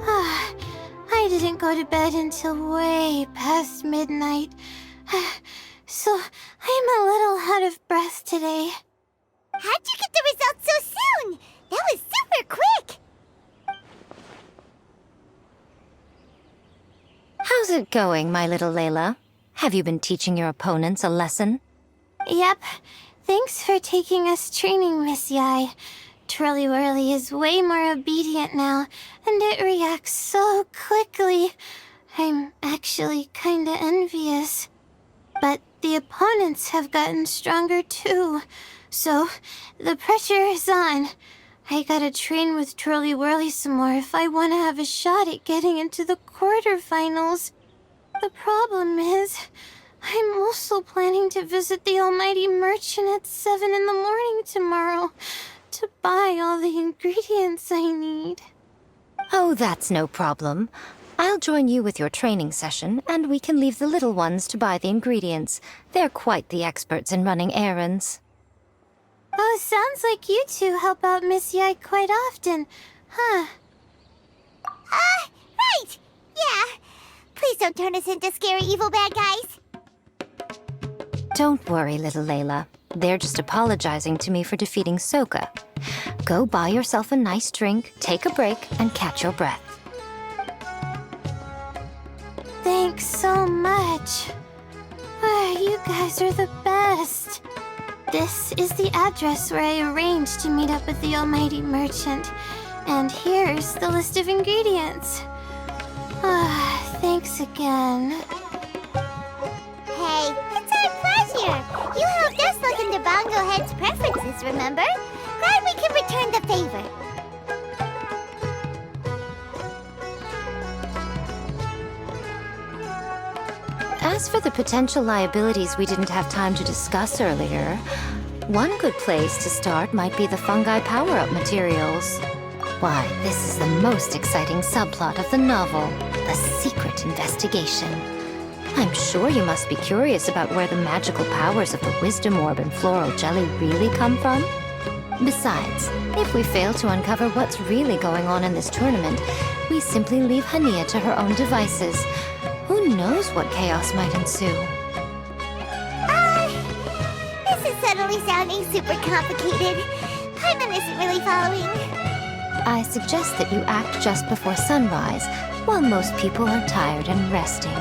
I didn't go to bed until way past midnight, so I'm a little out of breath today. How'd you get the results so soon? That was super quick! How's it going, my little Layla? Have you been teaching your opponents a lesson? Yep. Thanks for taking us training, Miss Yai. Twirly Whirly is way more obedient now, and it reacts so quickly. I'm actually kinda envious. But the opponents have gotten stronger too, so the pressure is on. I gotta train with Twirly Whirly some more if I want to have a shot at getting into the quarterfinals. The problem is, I'm also planning to visit the Almighty Merchant at 7 in the morning tomorrow to buy all the ingredients I need. Oh, that's no problem. I'll join you with your training session, and we can leave the little ones to buy the ingredients. They're quite the experts in running errands. Oh, sounds like you two help out Miss Yai quite often, huh? Right! Yeah. Please don't turn us into scary evil bad guys. Don't worry, little Layla. They're just apologizing to me for defeating Soka. Go buy yourself a nice drink, take a break, and catch your breath. Thanks so much. You guys are the best. This is the address where I arranged to meet up with the Almighty Merchant. And here's the list of ingredients. Thanks again. Hey, it's our pleasure. You helped us look into Bongo Head's preferences, remember? Glad we can return the favor. As for the potential liabilities we didn't have time to discuss earlier, one good place to start might be the fungi power-up materials. Why, this is the most exciting subplot of the novel, the secret investigation. I'm sure you must be curious about where the magical powers of the Wisdom Orb and Floral Jelly really come from. Besides, if we fail to uncover what's really going on in this tournament, we simply leave Hania to her own devices. Who knows what chaos might ensue? This is suddenly sounding super complicated. Paimon isn't really following. I suggest that you act just before sunrise, while most people are tired and resting.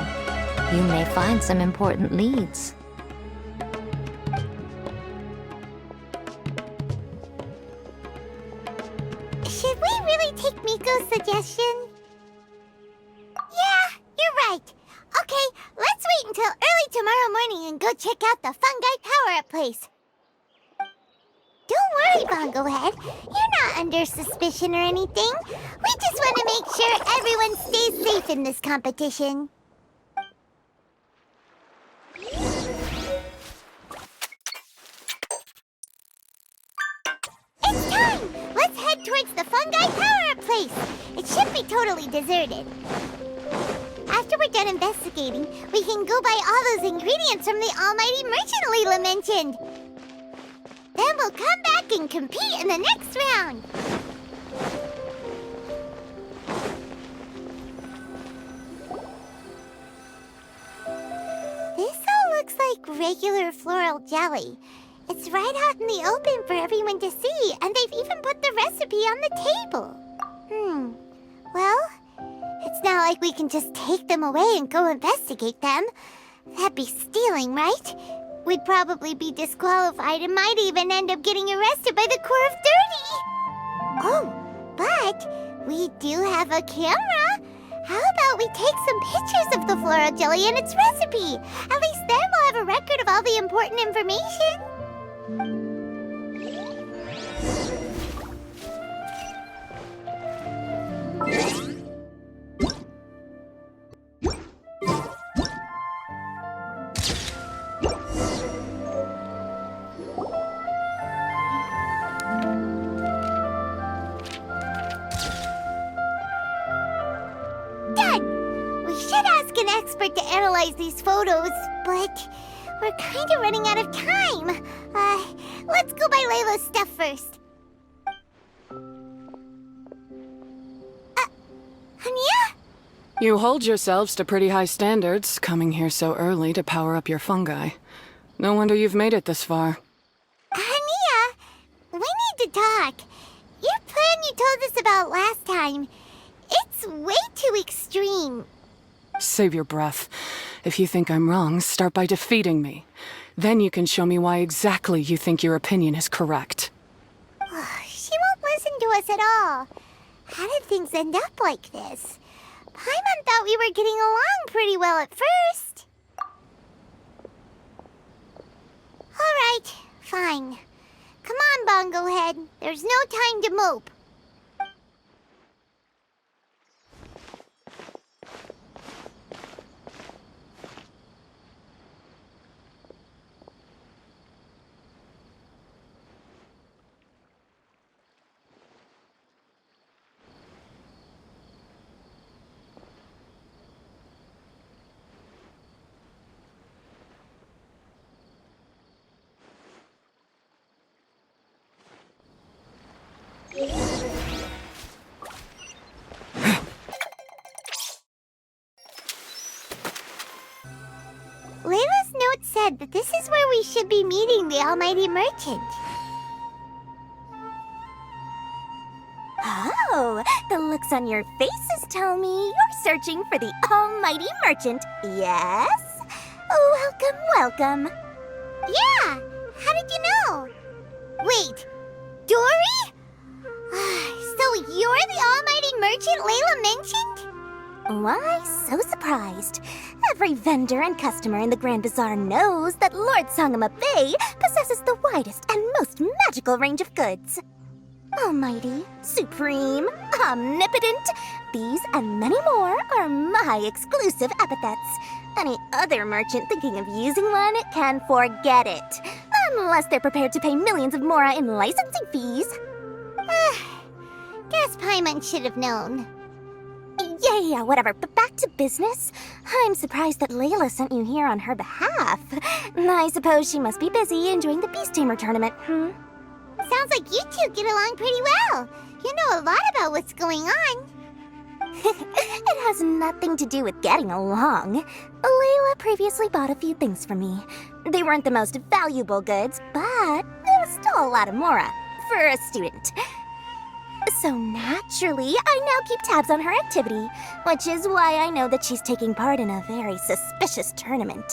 You may find some important leads. Should we really take Miko's suggestion? Yeah, you're right. Okay, let's wait until early tomorrow morning and go check out the fungi power-up place. Don't worry, Bongo Head. You're not under suspicion or anything. We just want to make sure everyone stays safe in this competition. It's time! Let's head towards the fungi power-up place! place. It should be totally deserted. After we're done investigating, we can go buy all those ingredients from the almighty merchant Layla mentioned. Then we'll come back and compete in the next round. This all looks like regular floral jelly. It's right out in the open for everyone to see, and they've even put the recipe on the table. Well, it's not like we can just take them away and go investigate them. That'd be stealing, right? We'd probably be disqualified and might even end up getting arrested by the Corps of 30. Oh, but we do have a camera. How about we take some pictures of the floral jelly and its recipe? At least then we'll have a record of all the important information. Done! We should ask an expert to analyze these photos, but we're kind of running out of time. Let's go buy Layla's stuff first. Anya? You hold yourselves to pretty high standards, coming here so early to power up your fungi. No wonder you've made it this far. Anya, we need to talk. Your plan you told us about last time, it's way too extreme. Save your breath. If you think I'm wrong, start by defeating me. Then you can show me why exactly you think your opinion is correct. She won't listen to us at all. How did things end up like this? Paimon thought we were getting along pretty well at first. All right, fine. Come on, Bongo Head. There's no time to mope. Layla's note said that this is where we should be meeting the Almighty Merchant. Oh, the looks on your faces tell me you're searching for the Almighty Merchant, yes? Welcome, welcome. Yeah, how did you know? Wait, Dory? So you're the Almighty Merchant Layla mentioned? Why so surprised? Every vendor and customer in the Grand Bazaar knows that Lord Sangama Bay possesses the widest and most magical range of goods. Almighty, supreme, omnipotent, these and many more are my exclusive epithets. Any other merchant thinking of using one can forget it, unless they're prepared to pay millions of mora in licensing fees. Guess Paimon should have known. Yeah, whatever, but back to business. I'm surprised that Layla sent you here on her behalf. I suppose she must be busy enjoying the Beast Tamer tournament, Sounds like you two get along pretty well. You know a lot about what's going on. It has nothing to do with getting along. Layla previously bought a few things from me. They weren't the most valuable goods, but it was still a lot of mora for a student. So naturally, I now keep tabs on her activity, which is why I know that she's taking part in a very suspicious tournament.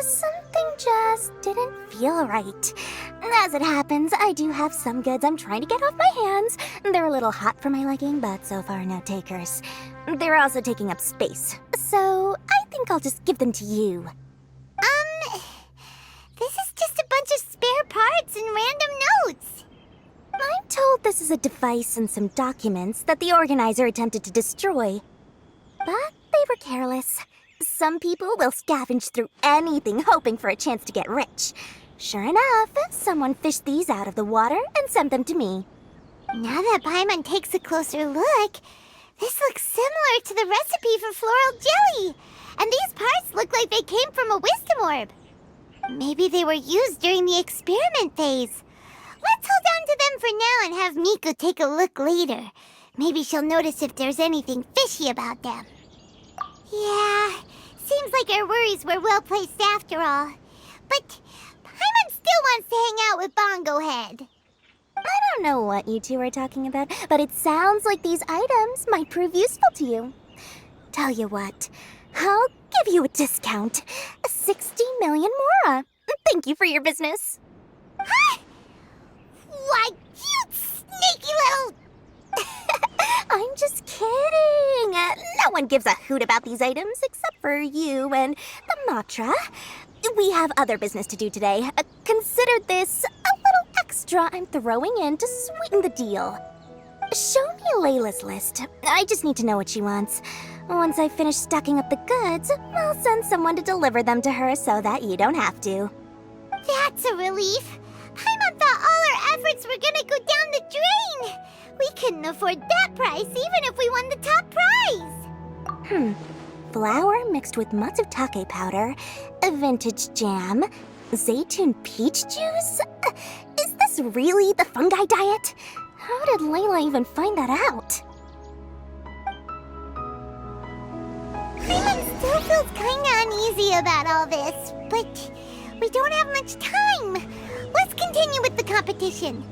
Something just didn't feel right. As it happens, I do have some goods I'm trying to get off my hands. They're a little hot for my liking, but so far no takers. They're also taking up space, so I think I'll just give them to you. This is just a bunch of spare parts and random notes. I'm told this is a device and some documents that the organizer attempted to destroy. But they were careless. Some people will scavenge through anything hoping for a chance to get rich. Sure enough, someone fished these out of the water and sent them to me. Now that Paimon takes a closer look, this looks similar to the recipe for floral jelly. And these parts look like they came from a wisdom orb. Maybe they were used during the experiment phase. Let's hold on to them for now and have Miku take a look later. Maybe she'll notice if there's anything fishy about them. Yeah, seems like our worries were well placed after all. But Paimon still wants to hang out with Bongo Head. I don't know what you two are talking about, but it sounds like these items might prove useful to you. Tell you what, I'll give you a discount. 60 million mora. Thank you for your business. Huh? Why, you sneaky little... I'm just kidding. No one gives a hoot about these items except for you and the Matra. We have other business to do today. Consider this a little extra I'm throwing in to sweeten the deal. Show me Layla's list. I just need to know what she wants. Once I finish stacking up the goods, I'll send someone to deliver them to her so that you don't have to. That's a relief. Paimon thought all our efforts were gonna go down the drain. We couldn't afford that price even if we won the top prize. Flour mixed with matsutake powder, a vintage jam, zaytun peach juice? Is this really the fungi diet? How did Layla even find that out? Paimon still feels kinda uneasy about all this, but we don't have much time. Let's continue with the competition.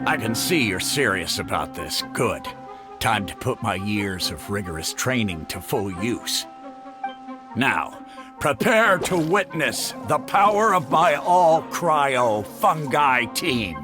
I can see you're serious about this. Good. Time to put my years of rigorous training to full use. Now, prepare to witness the power of my all-cryo fungi team.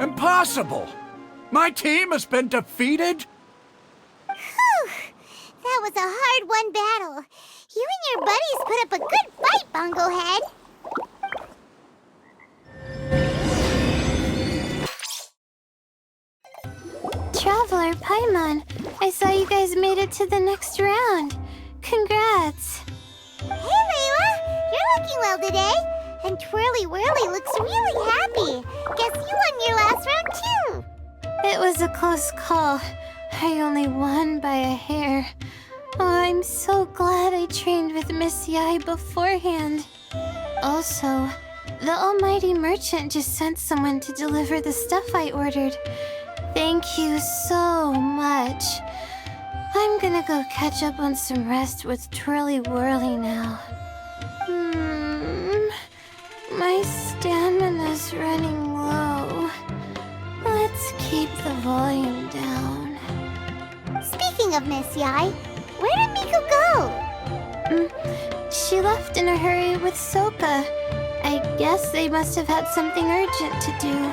Impossible! My team has been defeated? Whew! That was a hard-won battle. You and your buddies put up a good fight, Bongo Head. Traveler, Paimon, I saw you guys made it to the next round. Congrats. Hey, Layla! You're looking well today. And Twirly Whirly looks really happy. Guess you won your last round, too. It was a close call. I only won by a hair. Oh, I'm so glad I trained with Miss Yai beforehand. Also, the almighty merchant just sent someone to deliver the stuff I ordered. Thank you so much. I'm gonna go catch up on some rest with Twirly Whirly now. My stamina's running low. Let's keep the volume down. Speaking of Miss Yai, where did Miku go? She left in a hurry with Soka. I guess they must have had something urgent to do.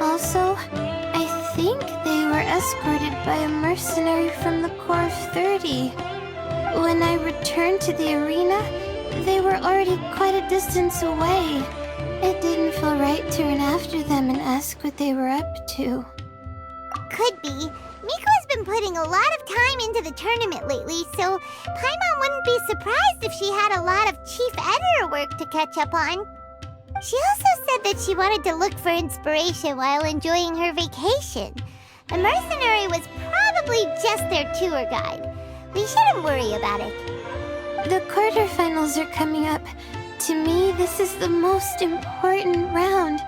Also, I think they were escorted by a mercenary from the Corps of 30. When I returned to the arena, they were already quite a distance away. It didn't feel right to run after them and ask what they were up to. could be. Miko has been putting a lot of time into the tournament lately, so Paimon wouldn't be surprised if she had a lot of chief editor work to catch up on. She also said that she wanted to look for inspiration while enjoying her vacation. The mercenary was probably just their tour guide. We shouldn't worry about it. The quarterfinals are coming up. To me, this is the most important round.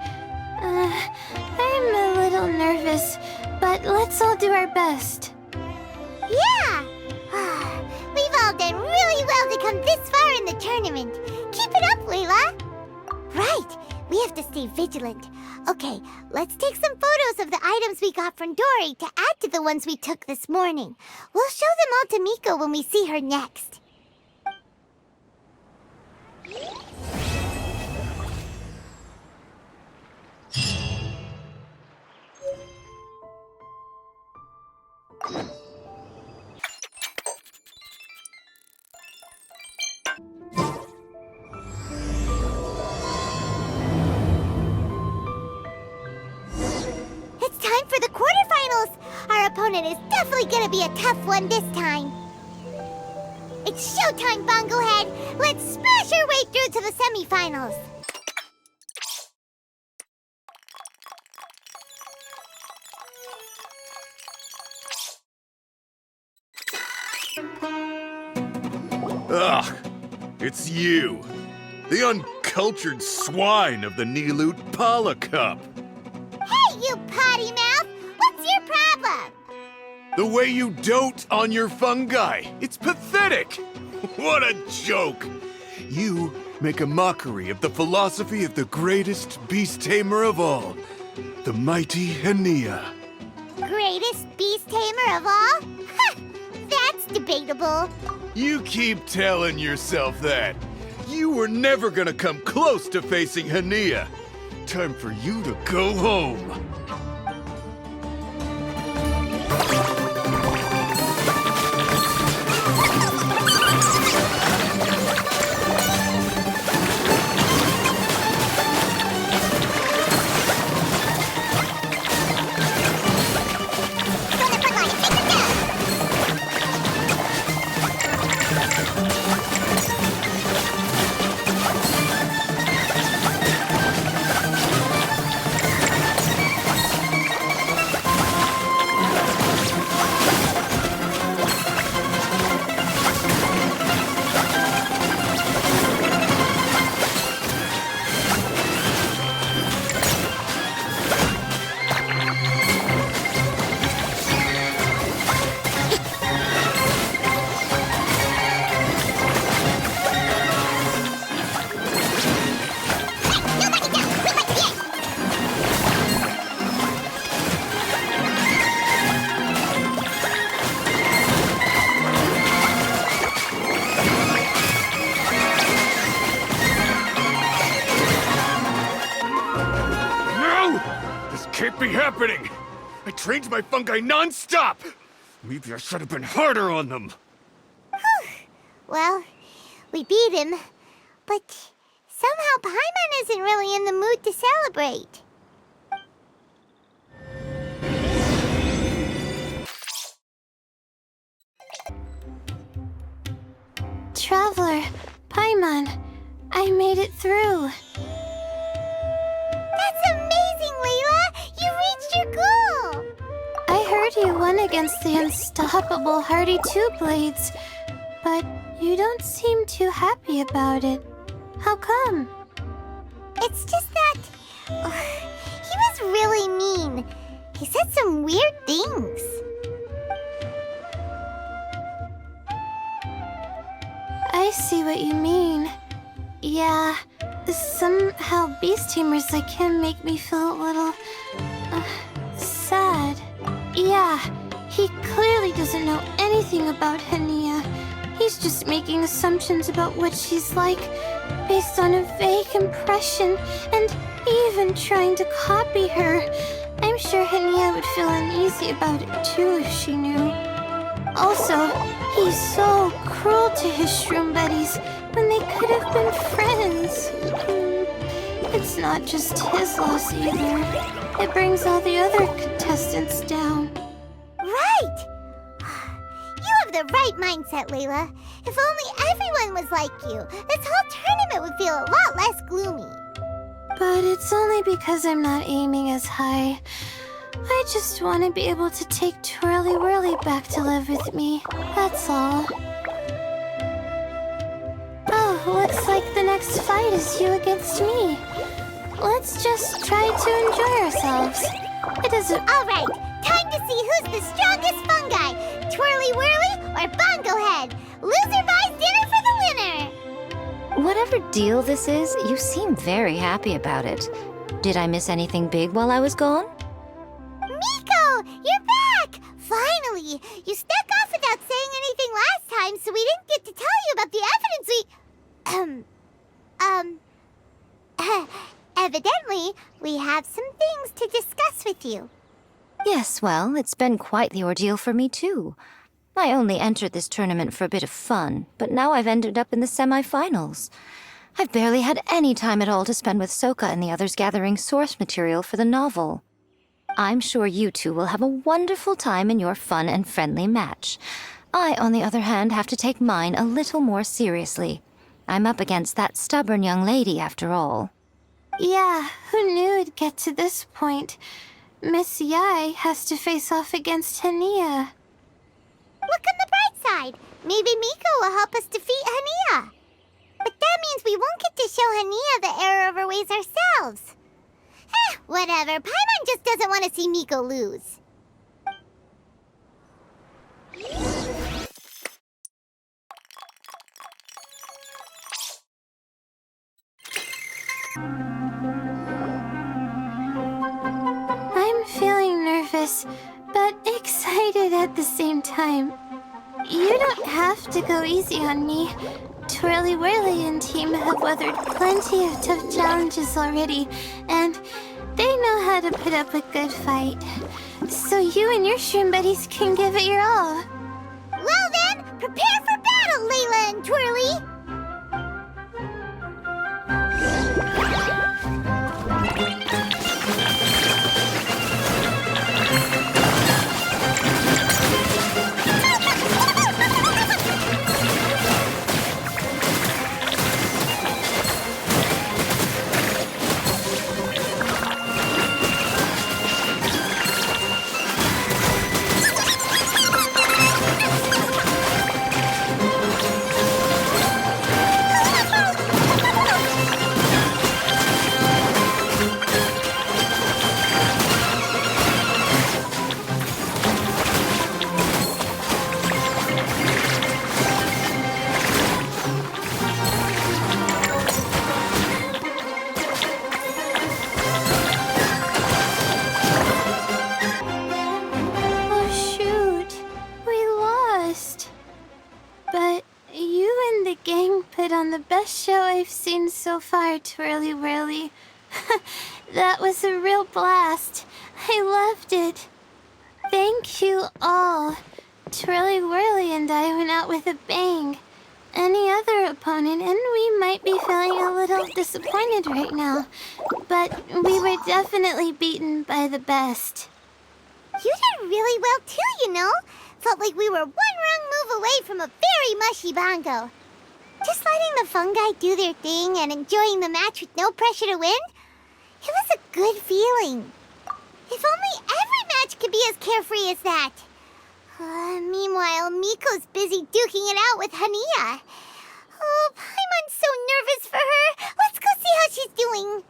I'm a little nervous, but let's all do our best. Yeah! We've all done really well to come this far in the tournament. Keep it up, Layla! Right! We have to stay vigilant. Okay, let's take some photos of the items we got from Dory to add to the ones we took this morning. We'll show them all to Miko when we see her next. It's time for the quarterfinals! Our opponent is definitely gonna be a tough one this time. It's showtime, Bongohead! Let's smash our way through to the semifinals! Ugh, it's you. The uncultured swine of the Nilotpala Cup. Hey, you potty mouth! What's your problem? The way you dote on your fungi. It's pathetic. What a joke. You make a mockery of the philosophy of the greatest beast tamer of all, the mighty Henia. Greatest beast tamer of all? Ha! That's debatable. You keep telling yourself that. You were never gonna come close to facing Henia. Time for you to go home. Can't be happening! I trained my fungi non-stop! Maybe I should have been harder on them! Well, we beat him, but somehow Paimon isn't really in the mood to celebrate. Traveler, Paimon, I made it through. That's amazing, Layla! You reached your goal! I heard you won against the unstoppable Hardy Two-Blades, but you don't seem too happy about it. How come? It's just that... he was really mean. He said some weird things. I see what you mean. Yeah, somehow beast tamers like him make me feel a little... sad. Yeah, he clearly doesn't know anything about Henia. He's just making assumptions about what she's like based on a vague impression and even trying to copy her. I'm sure Henia would feel uneasy about it too if she knew. Also, he's so cruel to his Shroom buddies when they could have been friends. It's not just his loss either. It brings all the other contestants down. Right! You have the right mindset, Layla. If only everyone was like you, this whole tournament would feel a lot less gloomy. But it's only because I'm not aiming as high. I just want to be able to take Twirly Whirly back to live with me. That's all. Oh, looks like the next fight is you against me. Let's just try to enjoy ourselves. It doesn't... Alright, time to see who's the strongest fungi. Twirly Whirly or Bongo Head. Loser buys dinner for the winner. Whatever deal this is, you seem very happy about it. Did I miss anything big while I was gone? Miko, you're back! Finally! You snuck off without saying anything last time, so we didn't get to tell you about the evidence evidently, we have some things to discuss with you. Yes, well, it's been quite the ordeal for me, too. I only entered this tournament for a bit of fun, but now I've ended up in the semi-finals. I've barely had any time at all to spend with Soka and the others gathering source material for the novel. I'm sure you two will have a wonderful time in your fun and friendly match. I, on the other hand, have to take mine a little more seriously. I'm up against that stubborn young lady, after all. Yeah, who knew it'd get to this point? Miss Yai has to face off against Hania. Look on the bright side. Maybe Miko will help us defeat Hania. But that means we won't get to show Hania the error of our ways ourselves. Whatever. Paimon just doesn't want to see Miko lose. I'm feeling nervous, but excited at the same time. You don't have to go easy on me. Twirly Whirly and team have weathered plenty of tough challenges already, and they know how to put up a good fight. So you and your Shroom buddies can give it your all. Well then, prepare for battle, Layla and Twirly! Show I've seen so far, Twirly Whirly. That was a real blast. I loved it. Thank you all. Twirly Whirly and I went out with a bang. Any other opponent, and we might be feeling a little disappointed right now, but we were definitely beaten by the best. You did really well too, you know. Felt like we were one wrong move away from a very mushy bongo. Just letting the fungi do their thing and enjoying the match with no pressure to win? It was a good feeling. If only every match could be as carefree as that. Meanwhile, Miko's busy duking it out with Hania. Oh, Paimon's so nervous for her. Let's go see how she's doing.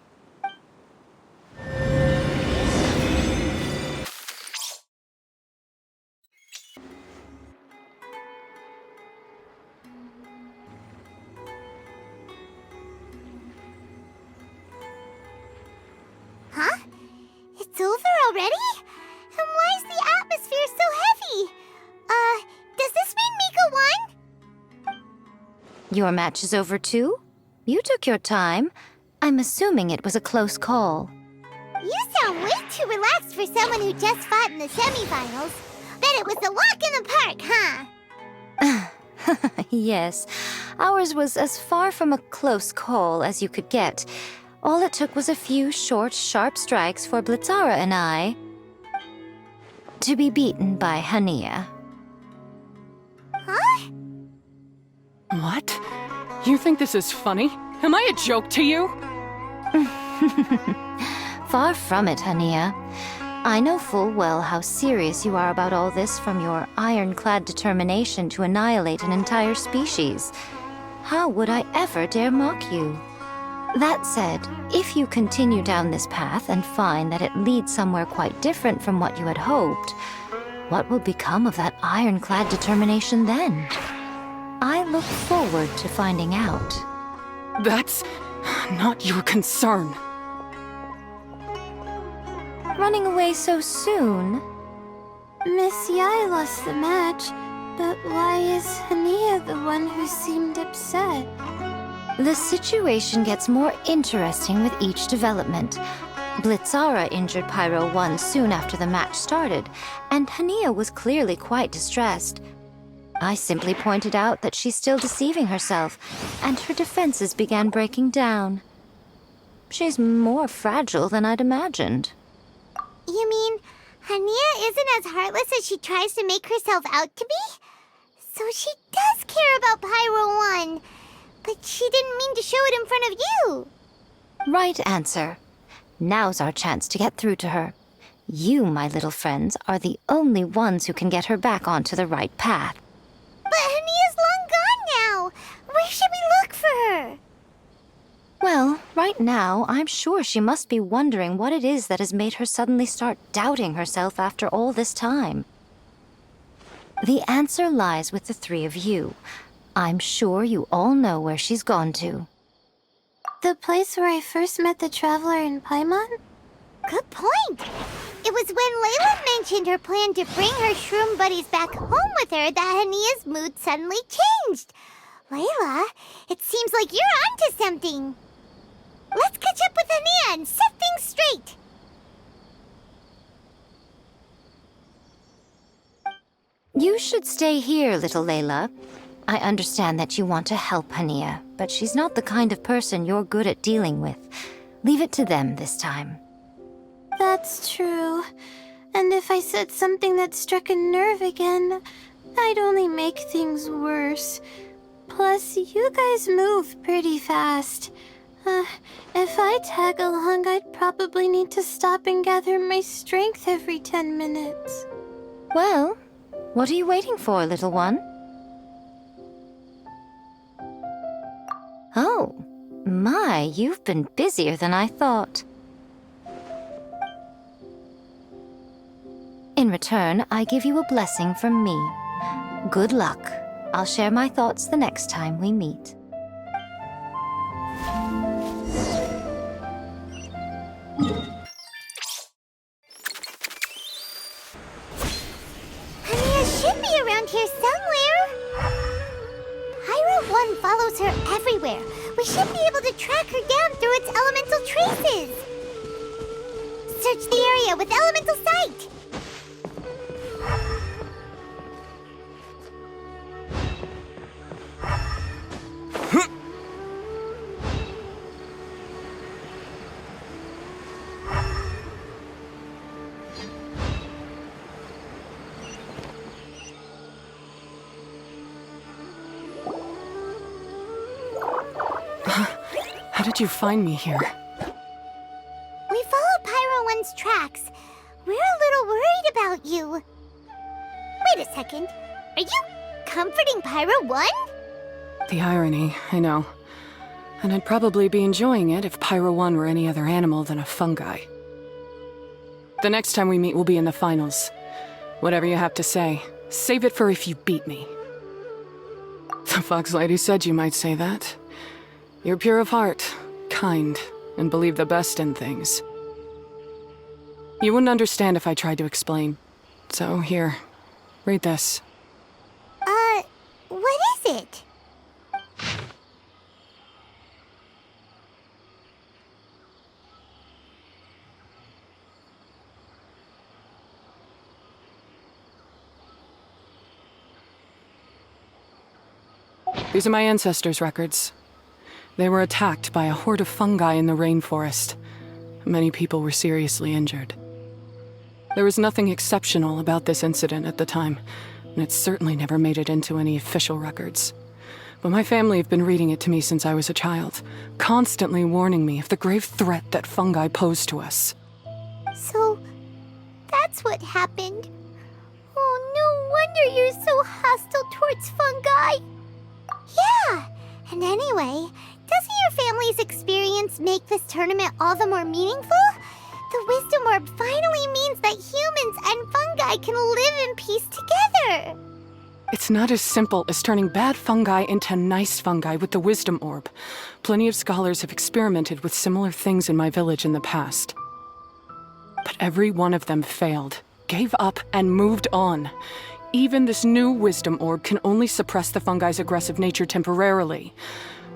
Huh? It's over already? And why is the atmosphere so heavy? Does this mean Miko won? Your match is over too? You took your time. I'm assuming it was a close call. You sound way too relaxed for someone who just fought in the semifinals. Bet it was a walk in the park, huh? Yes, ours was as far from a close call as you could get. All it took was a few short, sharp strikes for Blitzara and I to be beaten by Hania. Huh? What? You think this is funny? Am I a joke to you? Far from it, Hania. I know full well how serious you are about all this, from your ironclad determination to annihilate an entire species. How would I ever dare mock you? That said, if you continue down this path and find that it leads somewhere quite different from what you had hoped, what will become of that ironclad determination then? I look forward to finding out. That's not your concern. Running away so soon? Miss Yai lost the match, but why is Hania the one who seemed upset? The situation gets more interesting with each development. Blitzara injured Pyro 1 soon after the match started, and Hania was clearly quite distressed. I simply pointed out that she's still deceiving herself, and her defenses began breaking down. She's more fragile than I'd imagined. You mean Hania isn't as heartless as she tries to make herself out to be? So she does care about Pyro 1, but she didn't mean to show it in front of you. Right answer. Now's our chance to get through to her. You, my little friends, are the only ones who can get her back onto the right path. But Hania's long gone now. Where should we look for her? Well, right now, I'm sure she must be wondering what it is that has made her suddenly start doubting herself after all this time. The answer lies with the three of you. I'm sure you all know where she's gone to. The place where I first met the Traveler in Paimon? Good point. It was when Layla mentioned her plan to bring her Shroom buddies back home with her that Hania's mood suddenly changed. Layla, it seems like you're onto something. Let's catch up with Hania and set things straight. You should stay here, little Layla. I understand that you want to help Hania, but she's not the kind of person you're good at dealing with. Leave it to them this time. That's true. And if I said something that struck a nerve again, I'd only make things worse. Plus, you guys move pretty fast. If I tag along, I'd probably need to stop and gather my strength every 10 minutes. Well, what are you waiting for, little one? Oh, my, you've been busier than I thought. In return, I give you a blessing from me. Good luck. I'll share my thoughts the next time we meet. Hania should be around here somewhere. Pyro 1 follows her everywhere. We should be able to track her down through its elemental traces. Search the area with elemental sight. How did you find me here? We followed Pyro 1's tracks. We're a little worried about you. Wait a second. Are you comforting Pyro 1? The irony, I know. And I'd probably be enjoying it if Pyro 1 were any other animal than a fungi. The next time we meet will be in the finals. Whatever you have to say, save it for if you beat me. The Fox Lady said you might say that. You're pure of heart, kind, and believe the best in things. You wouldn't understand if I tried to explain. So here, read this. What is it? These are my ancestors' records. They were attacked by a horde of fungi in the rainforest. Many people were seriously injured. There was nothing exceptional about this incident at the time, and it certainly never made it into any official records. But my family have been reading it to me since I was a child, constantly warning me of the grave threat that fungi pose to us. So, that's what happened. Oh, no wonder you're so hostile towards fungi. Yeah, and anyway, doesn't your family's experience make this tournament all the more meaningful? The Wisdom Orb finally means that humans and fungi can live in peace together. It's not as simple as turning bad fungi into nice fungi with the Wisdom Orb. Plenty of scholars have experimented with similar things in my village in the past. But every one of them failed, gave up, and moved on. Even this new Wisdom Orb can only suppress the fungi's aggressive nature temporarily.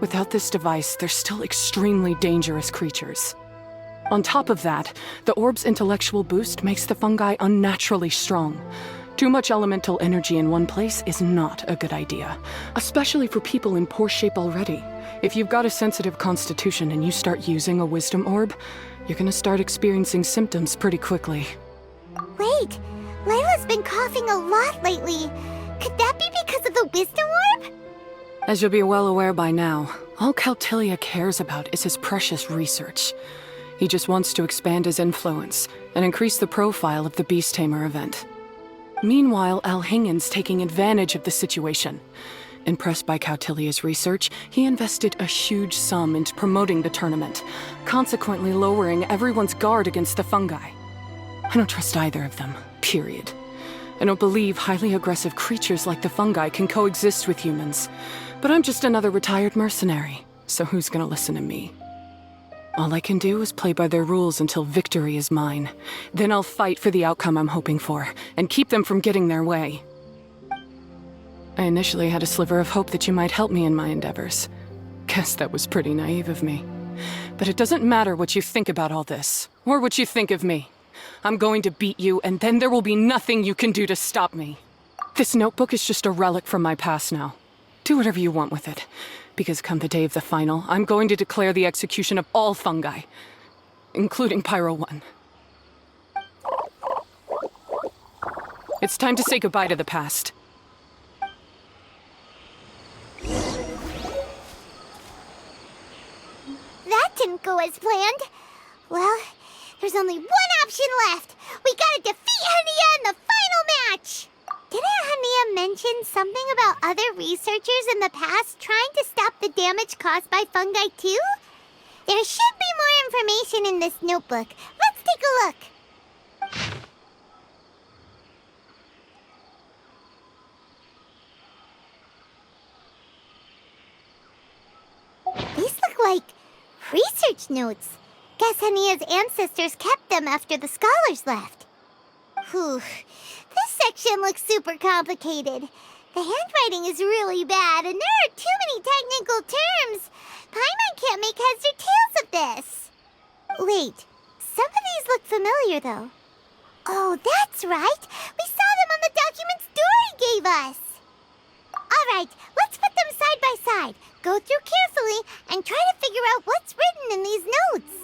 Without this device, they're still extremely dangerous creatures. On top of that, the orb's intellectual boost makes the fungi unnaturally strong. Too much elemental energy in one place is not a good idea, especially for people in poor shape already. If you've got a sensitive constitution and you start using a Wisdom Orb, you're gonna start experiencing symptoms pretty quickly. Wait, Layla's been coughing a lot lately. Could that be because of the Wisdom Orb? As you'll be well aware by now, all Cautilia cares about is his precious research. He just wants to expand his influence and increase the profile of the Beast Tamer event. Meanwhile, Alhingen's taking advantage of the situation. Impressed by Cautilia's research, he invested a huge sum into promoting the tournament, consequently lowering everyone's guard against the fungi. I don't trust either of them, period. I don't believe highly aggressive creatures like the fungi can coexist with humans. But I'm just another retired mercenary, so who's gonna listen to me? All I can do is play by their rules until victory is mine. Then I'll fight for the outcome I'm hoping for, and keep them from getting their way. I initially had a sliver of hope that you might help me in my endeavors. Guess that was pretty naive of me. But it doesn't matter what you think about all this, or what you think of me. I'm going to beat you, and then there will be nothing you can do to stop me. This notebook is just a relic from my past now. Do whatever you want with it. Because come the day of the final, I'm going to declare the execution of all fungi, including Pyro 1. It's time to say goodbye to the past. That didn't go as planned. Well, there's only one option left. We gotta defeat Hania in the final match! Didn't Hania mention something about other researchers in the past trying to stop the damage caused by fungi too? There should be more information in this notebook. Let's take a look. These look like research notes. Guess Hania's ancestors kept them after the scholars left. Whew. This section looks super complicated. The handwriting is really bad, and there are too many technical terms. Paimon can't make heads or tails of this. Wait, some of these look familiar, though. Oh, that's right. We saw them on the documents Dory gave us. All right, let's put them side by side, go through carefully, and try to figure out what's written in these notes.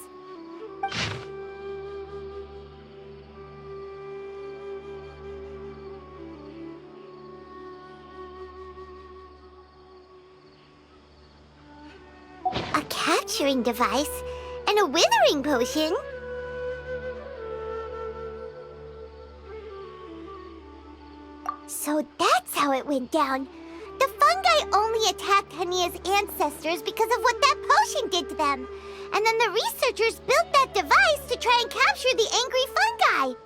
A capturing device and a withering potion. So that's how it went down. The fungi only attacked Hania's ancestors because of what that potion did to them. And then the researchers built that device to try and capture the angry fungi.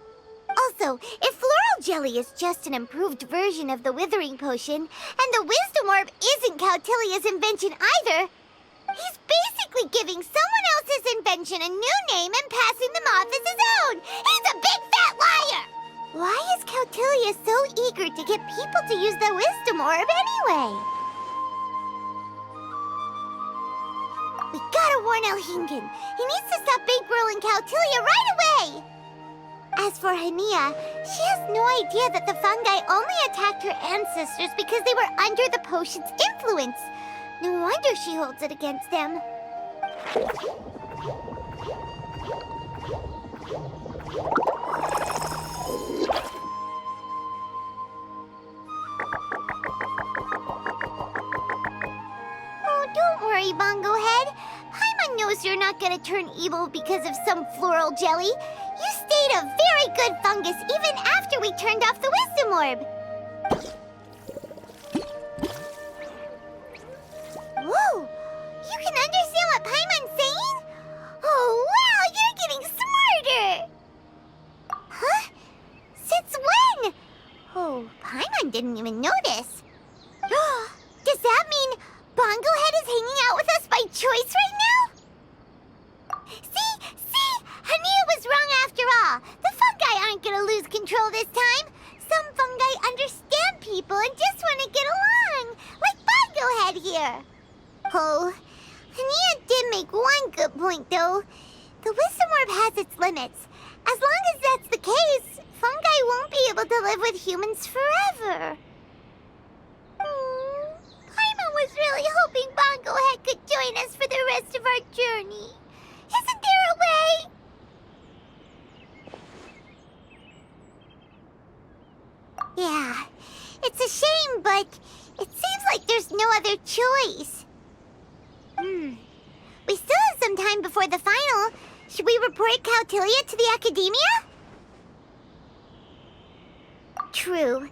Also, if floral jelly is just an improved version of the withering potion, and the wisdom orb isn't Cautilia's invention either, he's basically giving someone else's invention a new name and passing them off as his own. He's a big fat liar! Why is Cautilia so eager to get people to use the wisdom orb anyway? We gotta warn Alhingen. He needs to stop bankrolling Cautilia right away! As for Hania, she has no idea that the fungi only attacked her ancestors because they were under the potion's influence. No wonder she holds it against them. Oh, don't worry, Bongo Head. Paimon knows you're not gonna turn evil because of some floral jelly. You stayed a very good fungus even after we turned off the wisdom orb. Whoa! You can understand what Paimon's saying? Oh, wow! You're getting smarter! Huh? Since when? Oh, Paimon didn't even notice. Does that mean Bongo Head is hanging out with us by choice right now? See? Hania was wrong after all. The fungi aren't gonna lose control this time. Some fungi understand people and just want to get along, like Bongo Head here. Oh, Hania did make one good point, though. The wisdom orb has its limits. As long as that's the case, fungi won't be able to live with humans forever. Paimon was really hoping Bongo Head could join us for the rest of our journey. Isn't there a way? Yeah, it's a shame, but it seems like there's no other choice. We still have some time before the final. Should we report Cautilia to the Academia? True.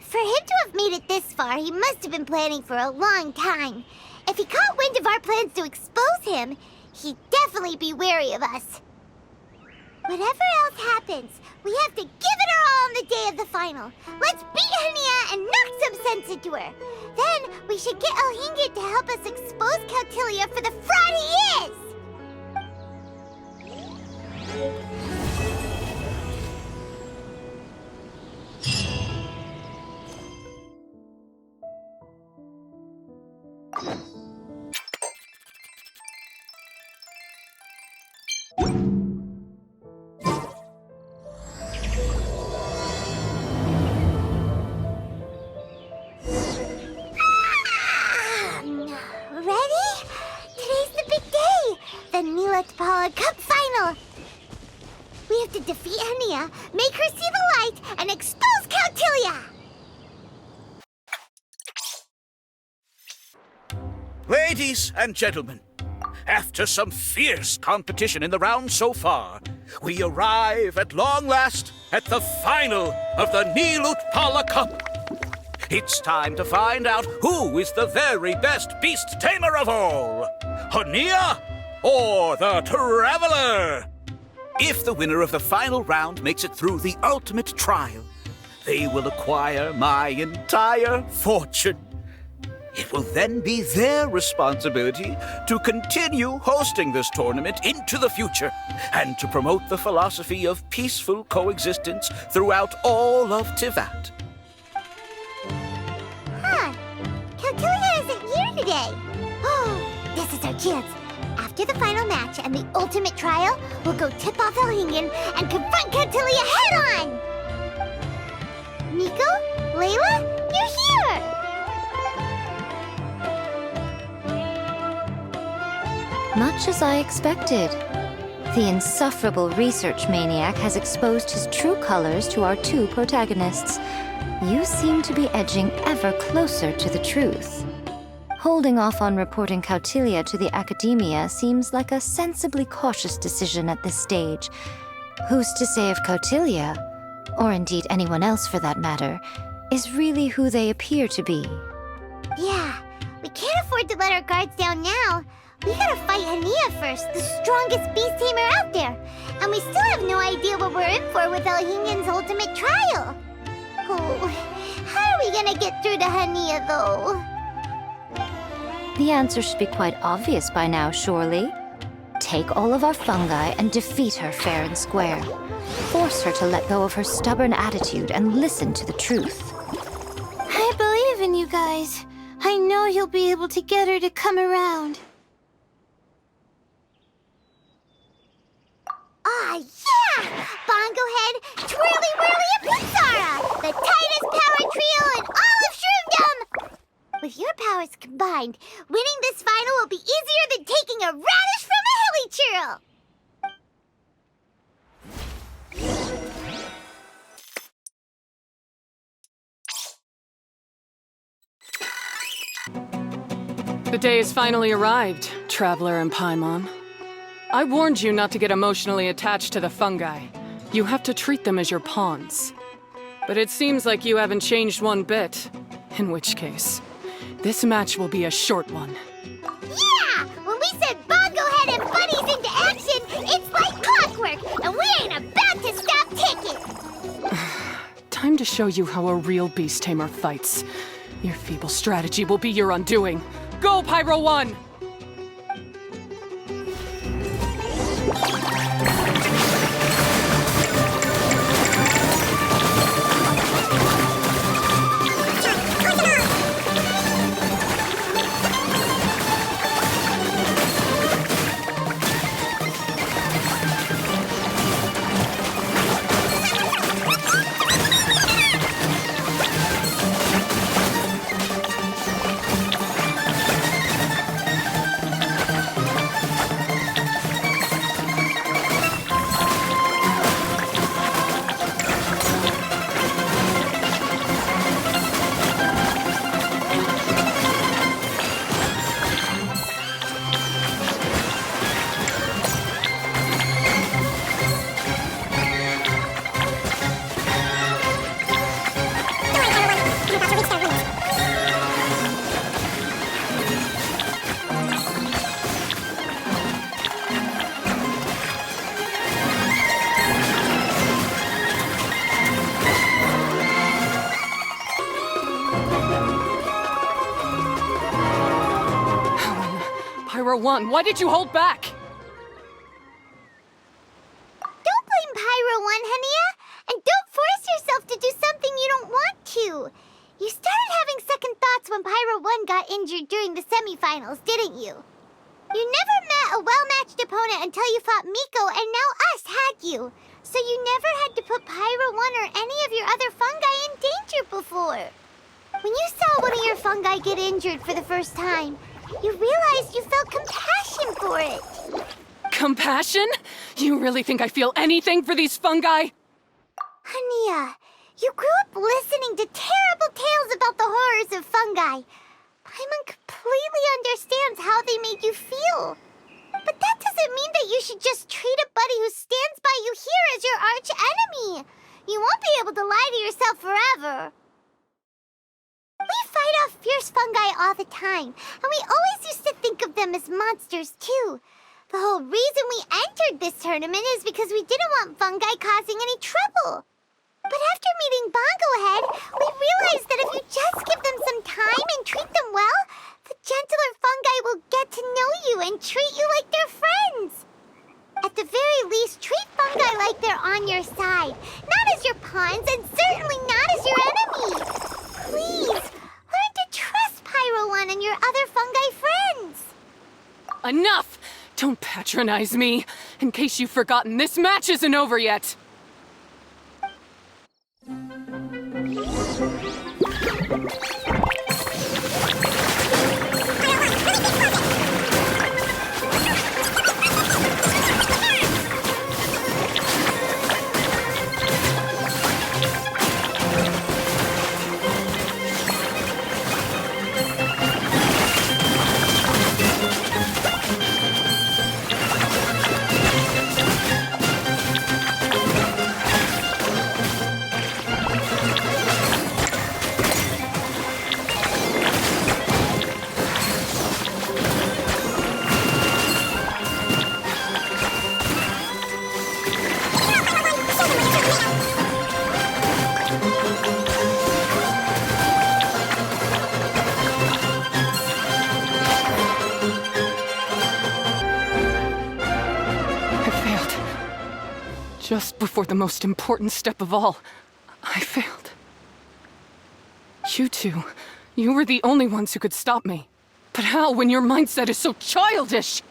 For him to have made it this far, he must have been planning for a long time. If he caught wind of our plans to expose him, he'd definitely be wary of us. Whatever else happens, we have to give it our all on the day of the final. Let's beat Hania and knock some sense into her. Then we should get Elhingit to help us expose Cautilia for the fraud he is! Ready? Today's the big day! The Nilotpala Cup Final! We have to defeat Hania, make her see the light, and expose Cautilia! Ladies and gentlemen, after some fierce competition in the round so far, we arrive at long last at the final of the Nilotpala Cup. It's time to find out who is the very best beast tamer of all, Hania or the Traveler. If the winner of the final round makes it through the ultimate trial, they will acquire my entire fortune. It will then be their responsibility to continue hosting this tournament into the future and to promote the philosophy of peaceful coexistence throughout all of Tivat. Huh. Cautilia isn't here today. Oh, this is our chance. After the final match and the ultimate trial, we'll go tip off Elhingen and confront Cautilia head-on! Nico? Layla? You're here! Much as I expected. The insufferable research maniac has exposed his true colors to our two protagonists. You seem to be edging ever closer to the truth. Holding off on reporting Cautilia to the Academia seems like a sensibly cautious decision at this stage. Who's to say if Cautilia, or indeed anyone else for that matter, is really who they appear to be? Yeah, we can't afford to let our guards down now. We gotta fight Hania first, the strongest beast tamer out there. And we still have no idea what we're in for with Elhingen's ultimate trial. Oh, how are we gonna get through to Hania, though? The answer should be quite obvious by now, surely. Take all of our fungi and defeat her fair and square. Force her to let go of her stubborn attitude and listen to the truth. I believe in you guys. I know you'll be able to get her to come around. Ah, yeah! Bongo Head, Twirly Whirly, and Pizzara! The tightest power trio in all of Shroomdom! With your power powers combined. Winning this final will be easier than taking a radish from a hilly churl. The day has finally arrived, Traveler and Paimon. I warned you not to get emotionally attached to the fungi. You have to treat them as your pawns. But it seems like you haven't changed one bit. In which case, this match will be a short one. Yeah! When we send Bongo Head and buddies into action, it's like clockwork, and we ain't about to stop ticking! Time to show you how a real beast tamer fights. Your feeble strategy will be your undoing. Go, Pyro 1! Pyro 1, why did you hold back? Don't blame Pyro 1, Hania, and don't force yourself to do something you don't want to. You started having second thoughts when Pyro 1 got injured during the semifinals, didn't you? You never met a well-matched opponent until you fought Miko, and now us had you. So you never had to put Pyro 1 or any of your other fungi in danger before. When you saw one of your fungi get injured for the first time, you realized you felt compassion for it. Compassion? You really think I feel anything for these fungi? Hania, you grew up listening to terrible tales about the horrors of fungi. Paimon completely understands how they made you feel. But that doesn't mean that you should just treat a buddy who stands by you here as your arch enemy. You won't be able to lie to yourself forever. We fight off fierce fungi all the time, and we always used to think of them as monsters, too. The whole reason we entered this tournament is because we didn't want fungi causing any trouble. But after meeting Bongo Head, we realized that if you just give them some time and treat them well, the gentler fungi will get to know you and treat you like they're friends. At the very least, treat fungi like they're on your side, not as your pawns and certainly not as your enemy. Please, learn to trust Pyro 1 and your other fungi friends. Enough! Don't patronize me. In case you've forgotten, this match isn't over yet. Just before the most important step of all, I failed. You two, you were the only ones who could stop me. But how when your mindset is so childish?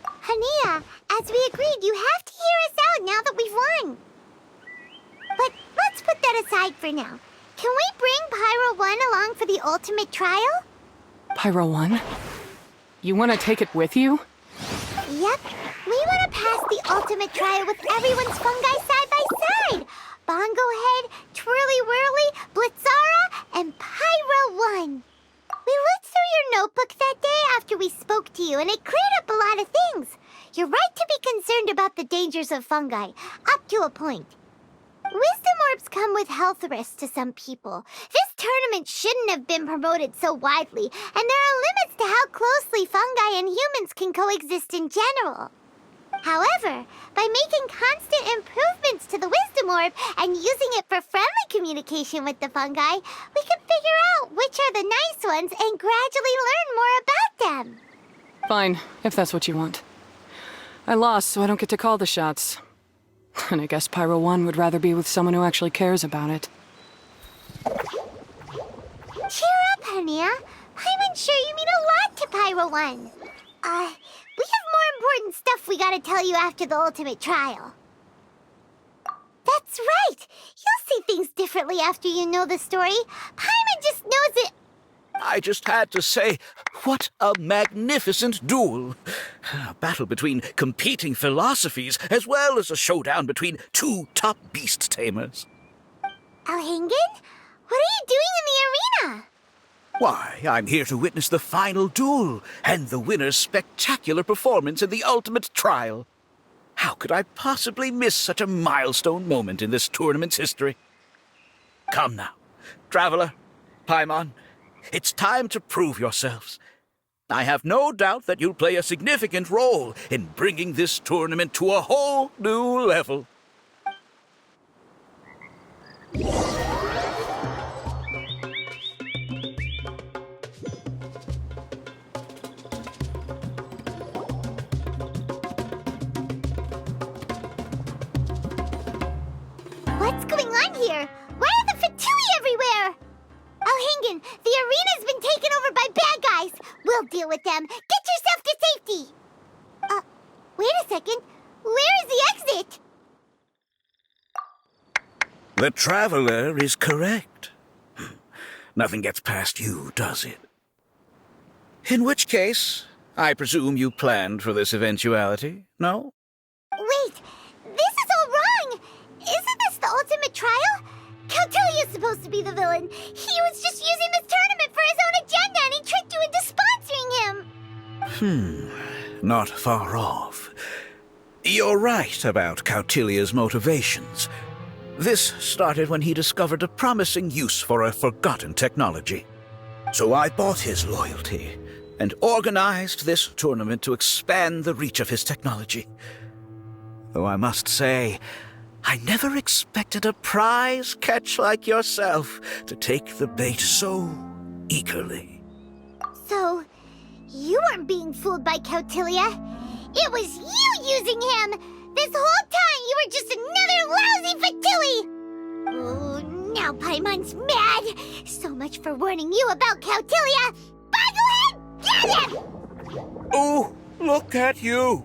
Hania, as we agreed, you have to hear us out now that we've won. But let's put that aside for now. Can we bring Pyro 1 along for the ultimate trial? Pyro 1? You want to take it with you? Yep. We want to pass the ultimate trial with everyone's fungi side by side. Bongo Head, Twirly Whirly, Blitzara, and Pyro 1. We looked through your notebook that day after we spoke to you, and it cleared up a lot of things. You're right to be concerned about the dangers of fungi, up to a point. Wisdom orbs come with health risks to some people. This tournament shouldn't have been promoted so widely, and there are limits to how closely fungi and humans can coexist in general. However, by making constant improvements to the Wisdom Orb and using it for friendly communication with the fungi, we can figure out which are the nice ones and gradually learn more about them. Fine, if that's what you want. I lost, so I don't get to call the shots. And I guess Pyro 1 would rather be with someone who actually cares about it. Cheer up, Hania. I'm sure you mean a lot to Pyro 1. We have more important stuff we gotta tell you after the ultimate trial. That's right! You'll see things differently after you know the story. Paimon just knows it. I just had to say, what a magnificent duel. A battle between competing philosophies, as well as a showdown between two top beast tamers. Alhingen? What are you doing in the arena? Why, I'm here to witness the final duel and the winner's spectacular performance in the ultimate trial. How could I possibly miss such a milestone moment in this tournament's history? Come now, Traveler, Paimon, it's time to prove yourselves. I have no doubt that you'll play a significant role in bringing this tournament to a whole new level. What's going on here? Why are the Fatui everywhere? Alhingen, the arena's been taken over by bad guys. We'll deal with them. Get yourself to safety. Wait a second. Where is the exit? The Traveler is correct. Nothing gets past you, does it? In which case, I presume you planned for this eventuality, no? Wait, this is all wrong. Isn't this the ultimate trial? Cautilia's supposed to be the villain. He was just using this tournament for his own agenda, and he tricked you into sponsoring him. Not far off. You're right about Cautilia's motivations. This started when he discovered a promising use for a forgotten technology. So I bought his loyalty and organized this tournament to expand the reach of his technology. Though I must say, I never expected a prize catch like yourself to take the bait so eagerly. So, you weren't being fooled by Cautilia. It was you using him! This whole time you were just another lousy Fatui! Oh, now Paimon's mad! So much for warning you about Cautilia! Boglehead, get him! Oh, look at you!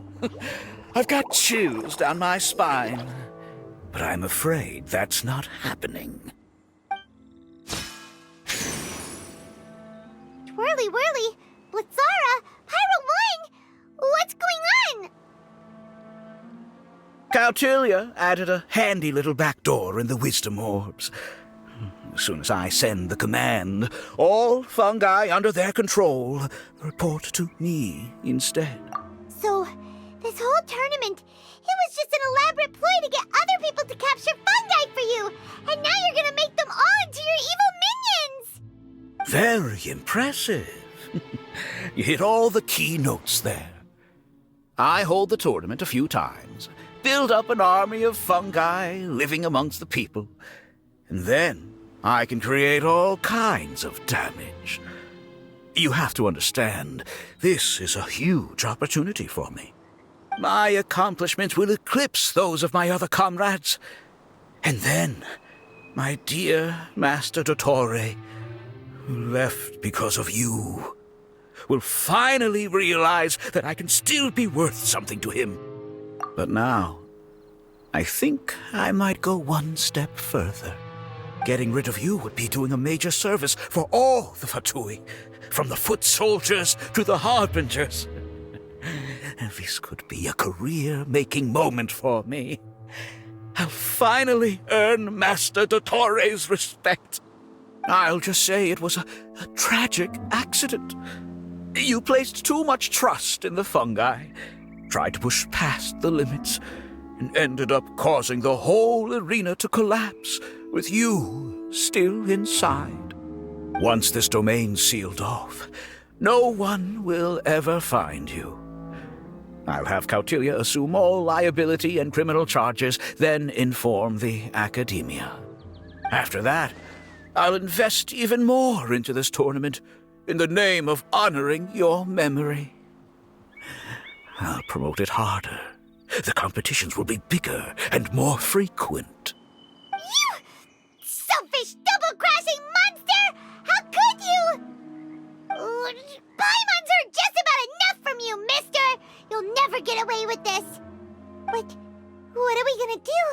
I've got chills down my spine. But I'm afraid that's not happening. Twirly Whirly, Blitzara, Pyro 1! What's going on? Cautilia added a handy little back door in the Wisdom Orbs. As soon as I send the command, all fungi under their control report to me instead. So, this whole tournament, it was just an elaborate ploy to get other people to capture fungi for you! And now you're gonna make them all into your evil minions! Very impressive. You hit all the key notes there. I hold the tournament a few times, build up an army of fungi living amongst the people, and then I can create all kinds of damage. You have to understand, this is a huge opportunity for me. My accomplishments will eclipse those of my other comrades. And then, my dear Master Dottore, who left because of you, will finally realize that I can still be worth something to him. But now, I think I might go one step further. Getting rid of you would be doing a major service for all the Fatui, from the foot soldiers to the harbingers. This could be a career-making moment for me. I'll finally earn Master Dottore's respect. I'll just say it was a tragic accident. You placed too much trust in the fungi, tried to push past the limits, and ended up causing the whole arena to collapse, with you still inside. Once this domain's sealed off, no one will ever find you. I'll have Cautilia assume all liability and criminal charges, then inform the Academia. After that, I'll invest even more into this tournament in the name of honoring your memory. I'll promote it harder. The competitions will be bigger and more frequent. You selfish, double-crashing monster! How could you? Paimons are just about enough from you, mister! You'll never get away with this. But what are we gonna do?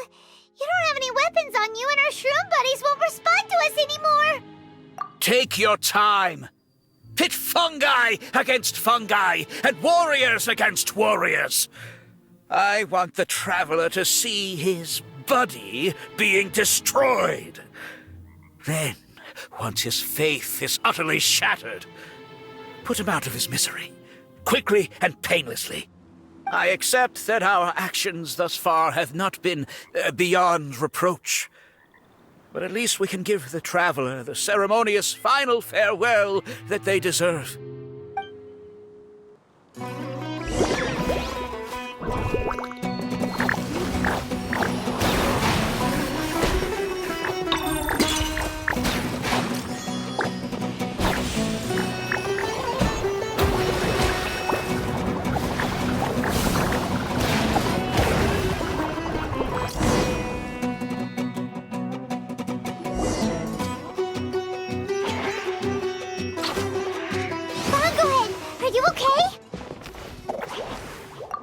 You don't have any weapons on you, and our shroom buddies won't respond to us anymore. Take your time. Pit fungi against fungi, and warriors against warriors. I want the Traveler to see his buddy being destroyed. Then, once his faith is utterly shattered, put him out of his misery, quickly and painlessly. I accept that our actions thus far have not been beyond reproach. But at least we can give the Traveler the ceremonious final farewell that they deserve.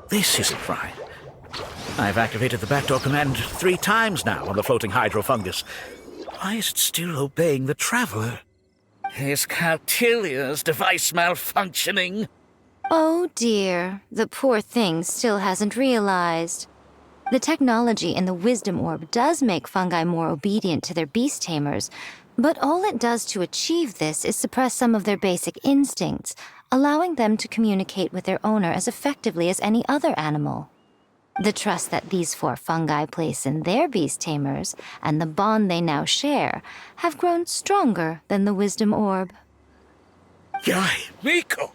This isn't right. I've activated the backdoor command 3 times now on the floating hydrofungus. Why is it still obeying the Traveler? Is Cautilia's device malfunctioning? Oh dear, the poor thing still hasn't realized. The technology in the Wisdom Orb does make fungi more obedient to their beast tamers, but all it does to achieve this is suppress some of their basic instincts, allowing them to communicate with their owner as effectively as any other animal. The trust that these 4 fungi place in their beast tamers, and the bond they now share, have grown stronger than the Wisdom Orb. Yai, Miko!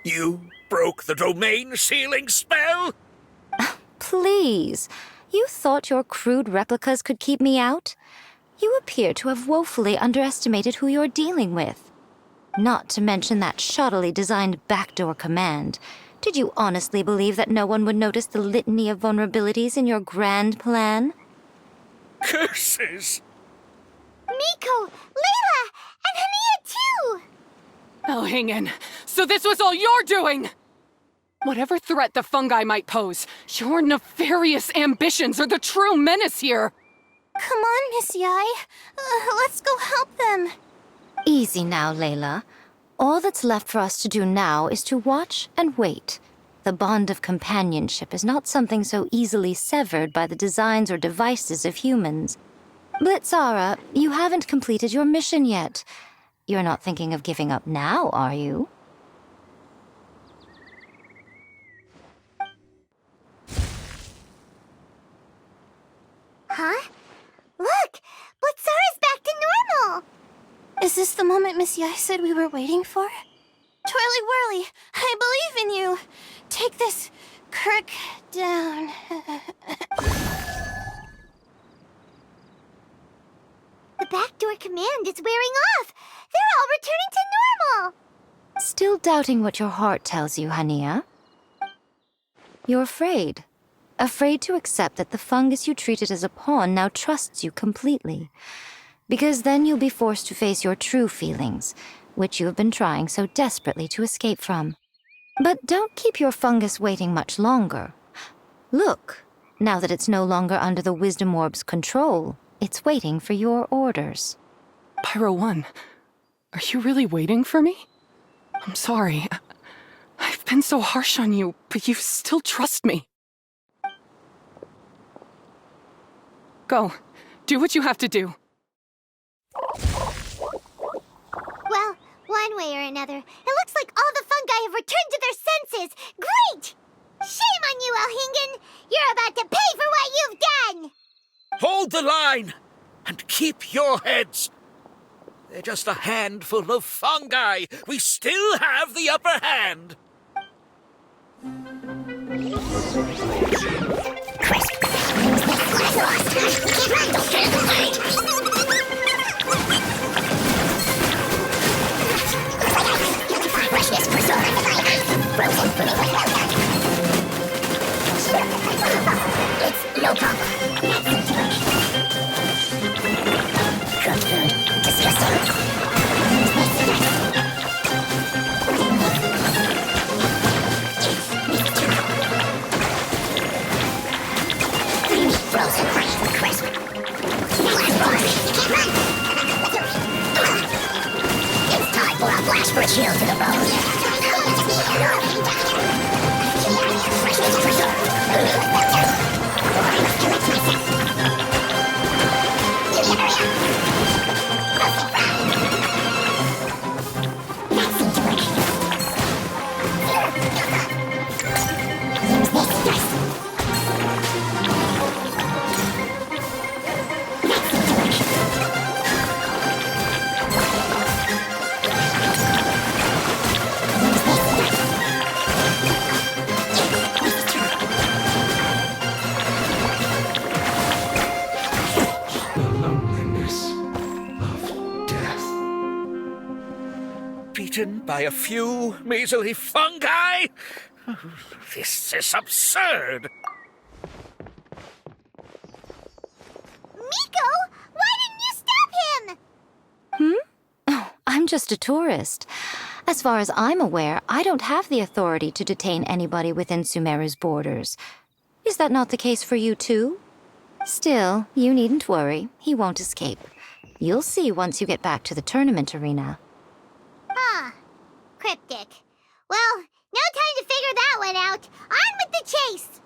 You broke the domain sealing spell? Please, you thought your crude replicas could keep me out? You appear to have woefully underestimated who you're dealing with. Not to mention that shoddily designed backdoor command. Did you honestly believe that no one would notice the litany of vulnerabilities in your grand plan? Curses! Miko, Layla, and Hania too! Oh, hang in. So this was all you're doing! Whatever threat the fungi might pose, your nefarious ambitions are the true menace here! Come on, Miss Yai. Let's go help them. Easy now, Layla. All that's left for us to do now is to watch and wait. The bond of companionship is not something so easily severed by the designs or devices of humans. Blitzara, you haven't completed your mission yet. You're not thinking of giving up now, are you? Huh? Look! Blitzara's back to normal! Is this the moment Miss Yai said we were waiting for? Twirly Whirly, I believe in you. Take this crook down. The backdoor command is wearing off! They're all returning to normal! Still doubting what your heart tells you, Hania? You're afraid. Afraid to accept that the fungus you treated as a pawn now trusts you completely. Because then you'll be forced to face your true feelings, which you have been trying so desperately to escape from. But don't keep your fungus waiting much longer. Look, now that it's no longer under the Wisdom Orb's control, It's waiting for your orders. Pyro 1, are you really waiting for me? I'm sorry. I've been so harsh on you, but you still trust me. Go. Do what you have to do. Well, one way or another, it looks like all the fungi have returned to their senses. Great! Shame on you, Elhingen! You're about to pay for what you've done! Hold the line and keep your heads. They're just a handful of fungi. We still have the upper hand. It's no problem. Cooked food. Disgusting. Frozen crisp. It's time for a blast for a chill to the bone. Freshness preserved. Beaten by a few measly fungi? This is absurd. Miko, why didn't you stop him? Oh, I'm just a tourist. As far as I'm aware, I don't have the authority to detain anybody within Sumeru's borders. Is that not the case for you too? Still, you needn't worry. He won't escape. You'll see once you get back to the tournament arena. Cryptic. Well, no time to figure that one out. On with the chase!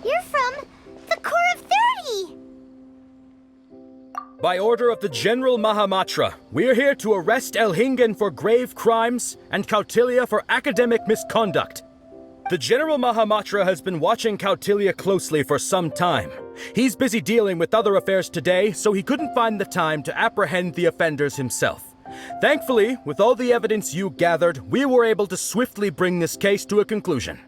You're from the Corps of 30! By order of the General Mahamatra, we're here to arrest Elhingen for grave crimes and Kautilya for academic misconduct. The General Mahamatra has been watching Kautilya closely for some time. He's busy dealing with other affairs today, so he couldn't find the time to apprehend the offenders himself. Thankfully, with all the evidence you gathered, we were able to swiftly bring this case to a conclusion.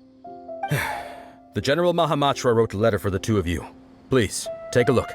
The General Mahamatra wrote a letter for the two of you. Please, take a look.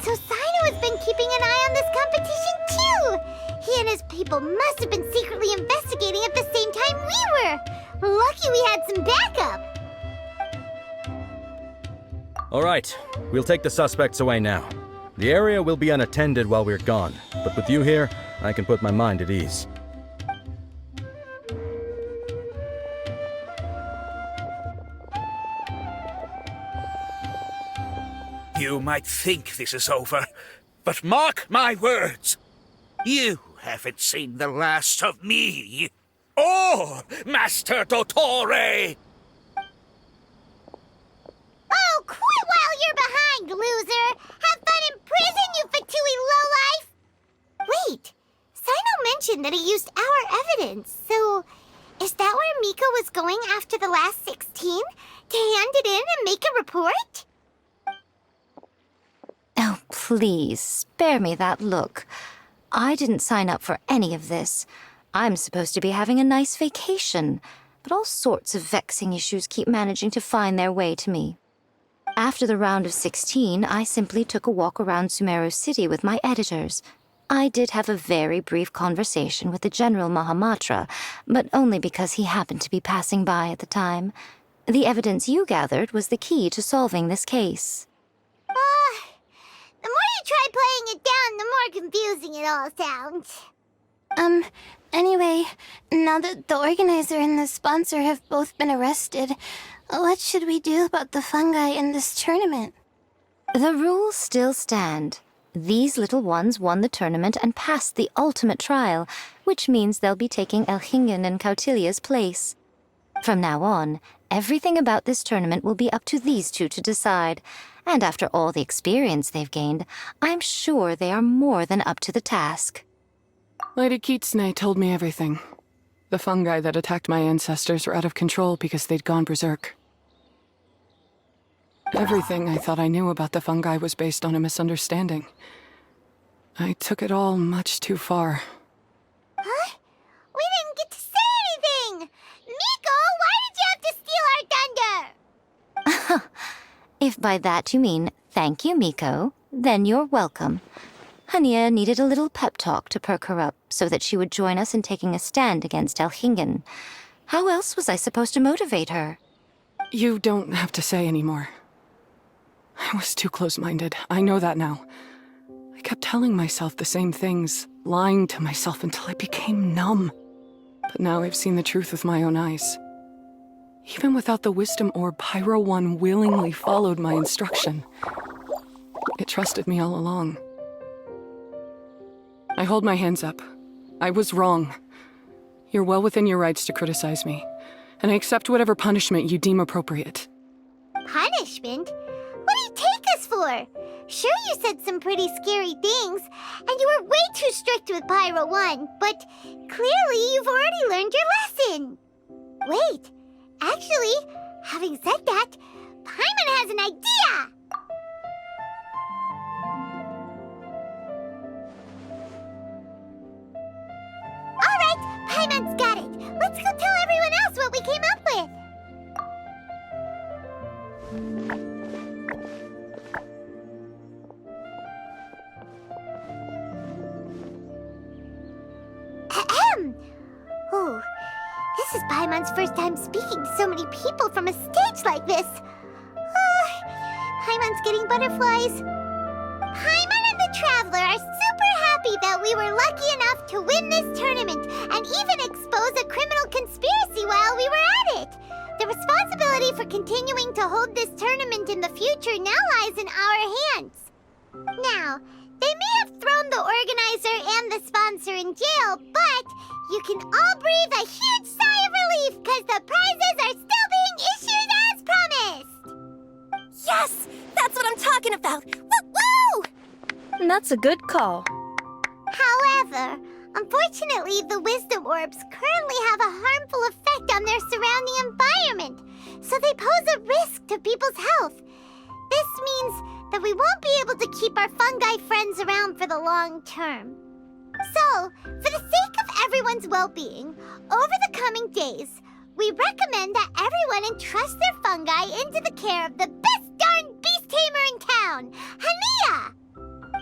So Sino has been keeping an eye on this competition too! He and his people must have been secretly investigating at the same time we were! Lucky we had some backup! All right, we'll take the suspects away now. The area will be unattended while we're gone, but with you here, I can put my mind at ease. You might think this is over, but mark my words. You haven't seen the last of me. Or Master Dottore! Oh, quit while you're behind, loser! Have fun prison, you Fatui lowlife! Wait, Sino mentioned that he used our evidence, so is that where Miko was going after the last 16? To hand it in and make a report? Oh, please, spare me that look. I didn't sign up for any of this. I'm supposed to be having a nice vacation, but all sorts of vexing issues keep managing to find their way to me. After the round of 16, I simply took a walk around Sumeru City with my editors. I did have a very brief conversation with the General Mahamatra, but only because he happened to be passing by at the time. The evidence you gathered was the key to solving this case. The more you try playing it down, the more confusing it all sounds. Anyway, now that the organizer and the sponsor have both been arrested, what should we do about the fungi in this tournament? The rules still stand. These little ones won the tournament and passed the ultimate trial, which means they'll be taking Elhingen and Cautilia's place. From now on, everything about this tournament will be up to these two to decide, and after all the experience they've gained, I'm sure they are more than up to the task. Lady Kitsune told me everything. The fungi that attacked my ancestors were out of control because they'd gone berserk. Everything I thought I knew about the fungi was based on a misunderstanding. I took it all much too far. Huh? We didn't get to say anything! Miko, why did you have to steal our thunder? If by that you mean thank you, Miko, then you're welcome. Hania needed a little pep talk to perk her up so that she would join us in taking a stand against Elhingen. How else was I supposed to motivate her? You don't have to say anymore. I was too close-minded. I know that now. I kept telling myself the same things, lying to myself until I became numb. But now I've seen the truth with my own eyes. Even without the wisdom orb, Pyro 1 willingly followed my instruction. It trusted me all along. I hold my hands up. I was wrong. You're well within your rights to criticize me, and I accept whatever punishment you deem appropriate. Punishment? What do you take us for? Sure, you said some pretty scary things, and you were way too strict with Pyro 1, but clearly you've already learned your lesson. Wait, actually, having said that, Paimon has an idea! Alright, Paimon's got it. Let's go tell everyone else what we came up with. Oh, this is Paimon's first time speaking to so many people from a stage like this. Paimon's getting butterflies. Paimon and the Traveler are super happy that we were lucky enough to win this tournament and even expose a criminal conspiracy while we were at it. The responsibility for continuing to hold this tournament in the future now lies in our hands. Now, they may have thrown the organizer and the sponsor in jail, but you can all breathe a huge sigh of relief because the prizes are still being issued as promised! Yes! That's what I'm talking about! Woo-woo! And that's a good call. However, unfortunately, the wisdom orbs currently have a harmful effect on their surrounding environment, so they pose a risk to people's health. This means that we won't be able to keep our fungi friends around for the long term. So, for the sake of everyone's well-being, over the coming days, we recommend that everyone entrust their fungi into the care of the best darn beast tamer in town, Hania!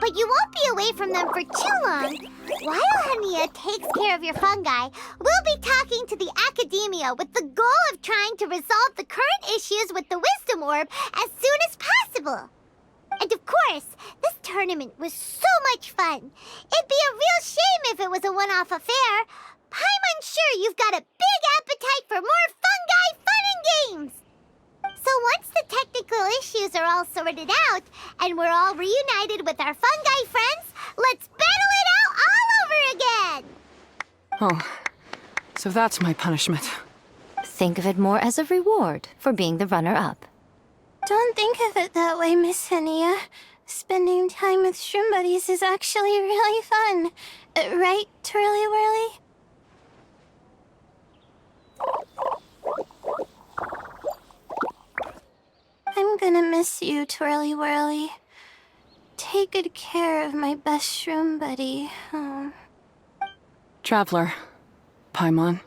But you won't be away from them for too long. While Hania takes care of your fungi, we'll be talking to the academia with the goal of trying to resolve the current issues with the wisdom orb as soon as possible. And of course, this tournament was so much fun. It'd be a real shame if it was a one-off affair. I'm sure you've got a big appetite for more fungi fun and games. So once the technical issues are all sorted out, and we're all reunited with our fungi friends, let's battle it out all over again! Oh, so that's my punishment. Think of it more as a reward for being the runner-up. Don't think of it that way, Miss Hania. Spending time with Shroom buddies is actually really fun. Right, Twirly Whirly? I'm gonna miss you, Twirly Whirly. Take good care of my best Shroom buddy. Oh. Traveler, Paimon,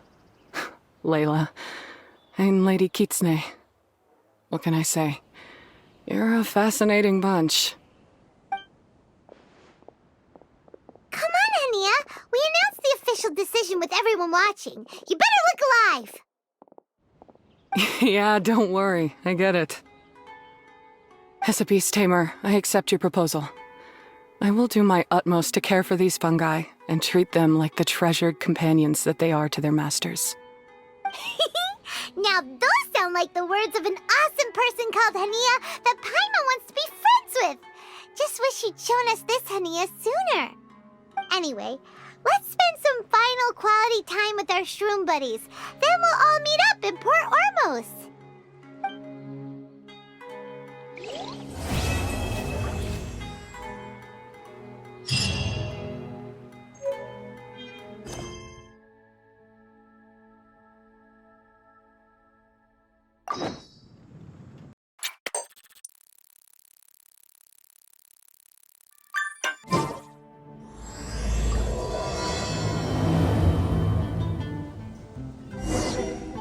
Layla, and Lady Kitsune. What can I say? You're a fascinating bunch. Come on, Hania. We announced the official decision with everyone watching. You better look alive. Yeah, don't worry. I get it. As a beast tamer, I accept your proposal. I will do my utmost to care for these fungi and treat them like the treasured companions that they are to their masters. Now those sound like the words of an awesome person called Hania that Paimon wants to be friends with. Just wish she'd shown us this Hania sooner. Anyway, let's spend some final quality time with our Shroom buddies. Then we'll all meet up in Port Ormos.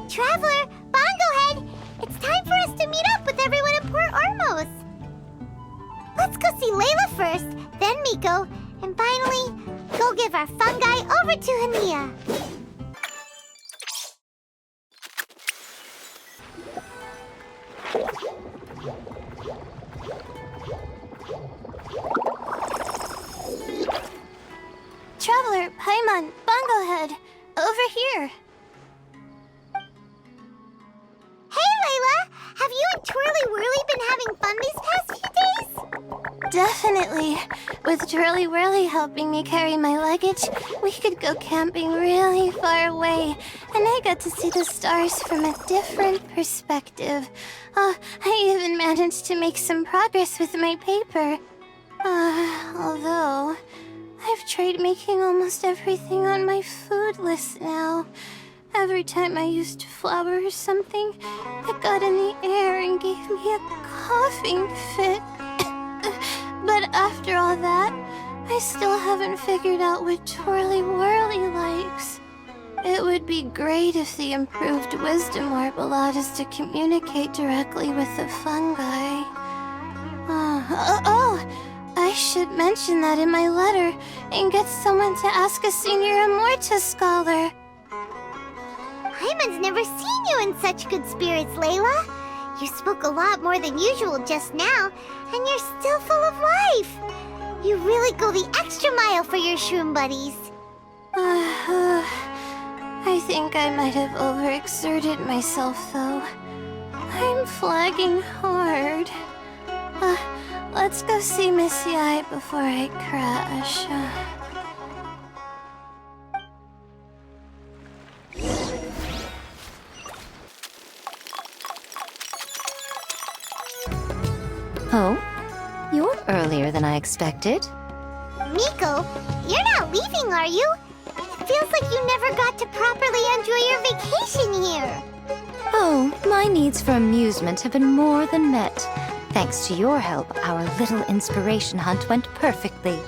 Traveler, Bongohead, it's time for us to meet up with everyone in Port Ormos. Let's go see Layla first, then Miko, and finally, go give our fungi over to Hania. Traveler, Paimon, Bongohead, over here. Hey, Layla! Have you and Twirly Whirly been having fun these past few days? Definitely. With Twirly Whirly helping me carry my luggage, we could go camping really far away, and I got to see the stars from a different perspective. Oh, I even managed to make some progress with my paper. Although, I've tried making almost everything on my food list now. Every time I used flour or something, it got in the air and gave me a coughing fit. But after all that, I still haven't figured out what Twirly Whirly likes. It would be great if the improved wisdom orb allowed us to communicate directly with the fungi. I should mention that in my letter and get someone to ask a senior Immorta scholar. Paimon's never seen you in such good spirits, Layla. You spoke a lot more than usual just now, and you're still full of life. You really go the extra mile for your Shroom buddies. I think I might have overexerted myself, though. I'm flagging hard. Let's go see Miss Yai before I crash. Oh? You're earlier than I expected. Miko, you're not leaving, are you? It feels like you never got to properly enjoy your vacation here. Oh, my needs for amusement have been more than met. Thanks to your help, our little inspiration hunt went perfectly.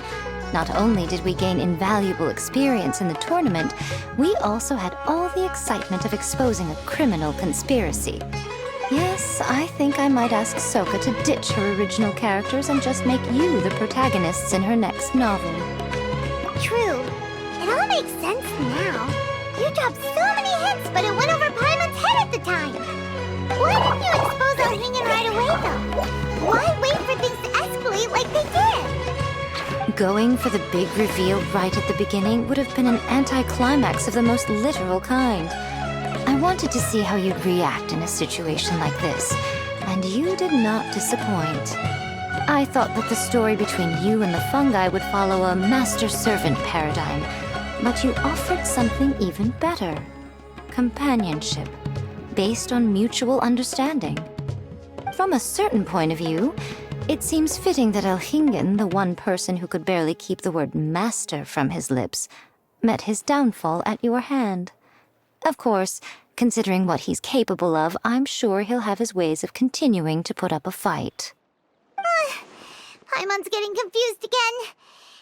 Not only did we gain invaluable experience in the tournament, we also had all the excitement of exposing a criminal conspiracy. Yes, I think I might ask Sokka to ditch her original characters and just make you the protagonists in her next novel. True. It all makes sense now. You dropped so many hints, but it went over Paimon's head at the time. Why didn't you expose Elhingen right away, though? Why wait for things to escalate like they did? Going for the big reveal right at the beginning would have been an anticlimax of the most literal kind. I wanted to see how you'd react in a situation like this, and you did not disappoint. I thought that the story between you and the fungi would follow a master-servant paradigm, but you offered something even better. Companionship, based on mutual understanding. From a certain point of view, It seems fitting that Elhingen, the one person who could barely keep the word master from his lips, met his downfall at your hand. Of course, considering what he's capable of, I'm sure he'll have his ways of continuing to put up a fight. Paimon's getting confused again.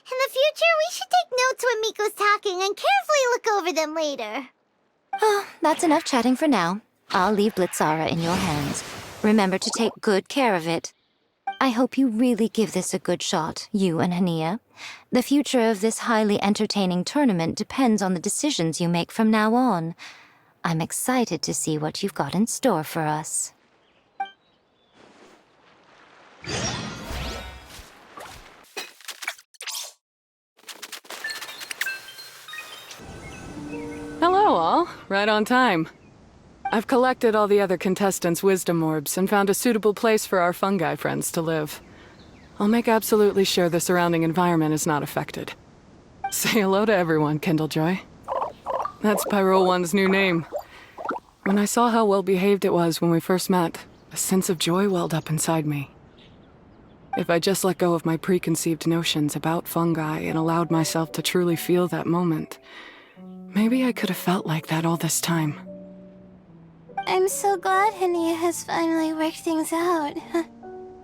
In the future, we should take notes when Miko's talking and carefully look over them later. Oh, that's enough chatting for now. I'll leave Blitzara in your hands. Remember to take good care of it. I hope you really give this a good shot, you and Hania. The future of this highly entertaining tournament depends on the decisions you make from now on. I'm excited to see what you've got in store for us. Hello, all. Right on time. I've collected all the other contestants' wisdom orbs and found a suitable place for our fungi friends to live. I'll make absolutely sure the surrounding environment is not affected. Say hello to everyone, Kindlejoy. That's Pyro One's new name. When I saw how well behaved it was when we first met, a sense of joy welled up inside me. If I just let go of my preconceived notions about fungi and allowed myself to truly feel that moment, maybe I could have felt like that all this time. I'm so glad Hania has finally worked things out.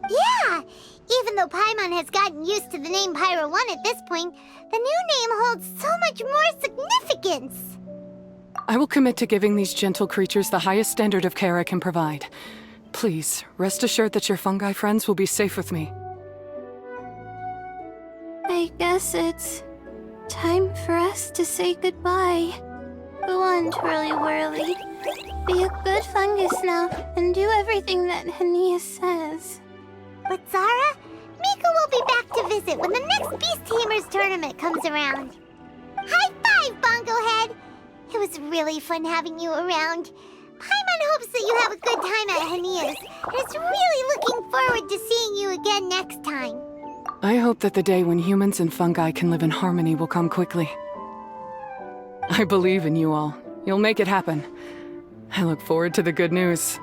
Yeah! Even though Paimon has gotten used to the name Pyro 1 at this point, the new name holds so much more significance! I will commit to giving these gentle creatures the highest standard of care I can provide. Please, rest assured that your fungi friends will be safe with me. I guess it's time for us to say goodbye. Go on, Twirly Whirly. Be a good fungus now, and do everything that Hania says. But Zara, Miko will be back to visit when the next Beast Tamers tournament comes around. High five, Bongo Head! It was really fun having you around. Paimon hopes that you have a good time at Hania's, and is really looking forward to seeing you again next time. I hope that the day when humans and fungi can live in harmony will come quickly. I believe in you all. You'll make it happen. I look forward to the good news.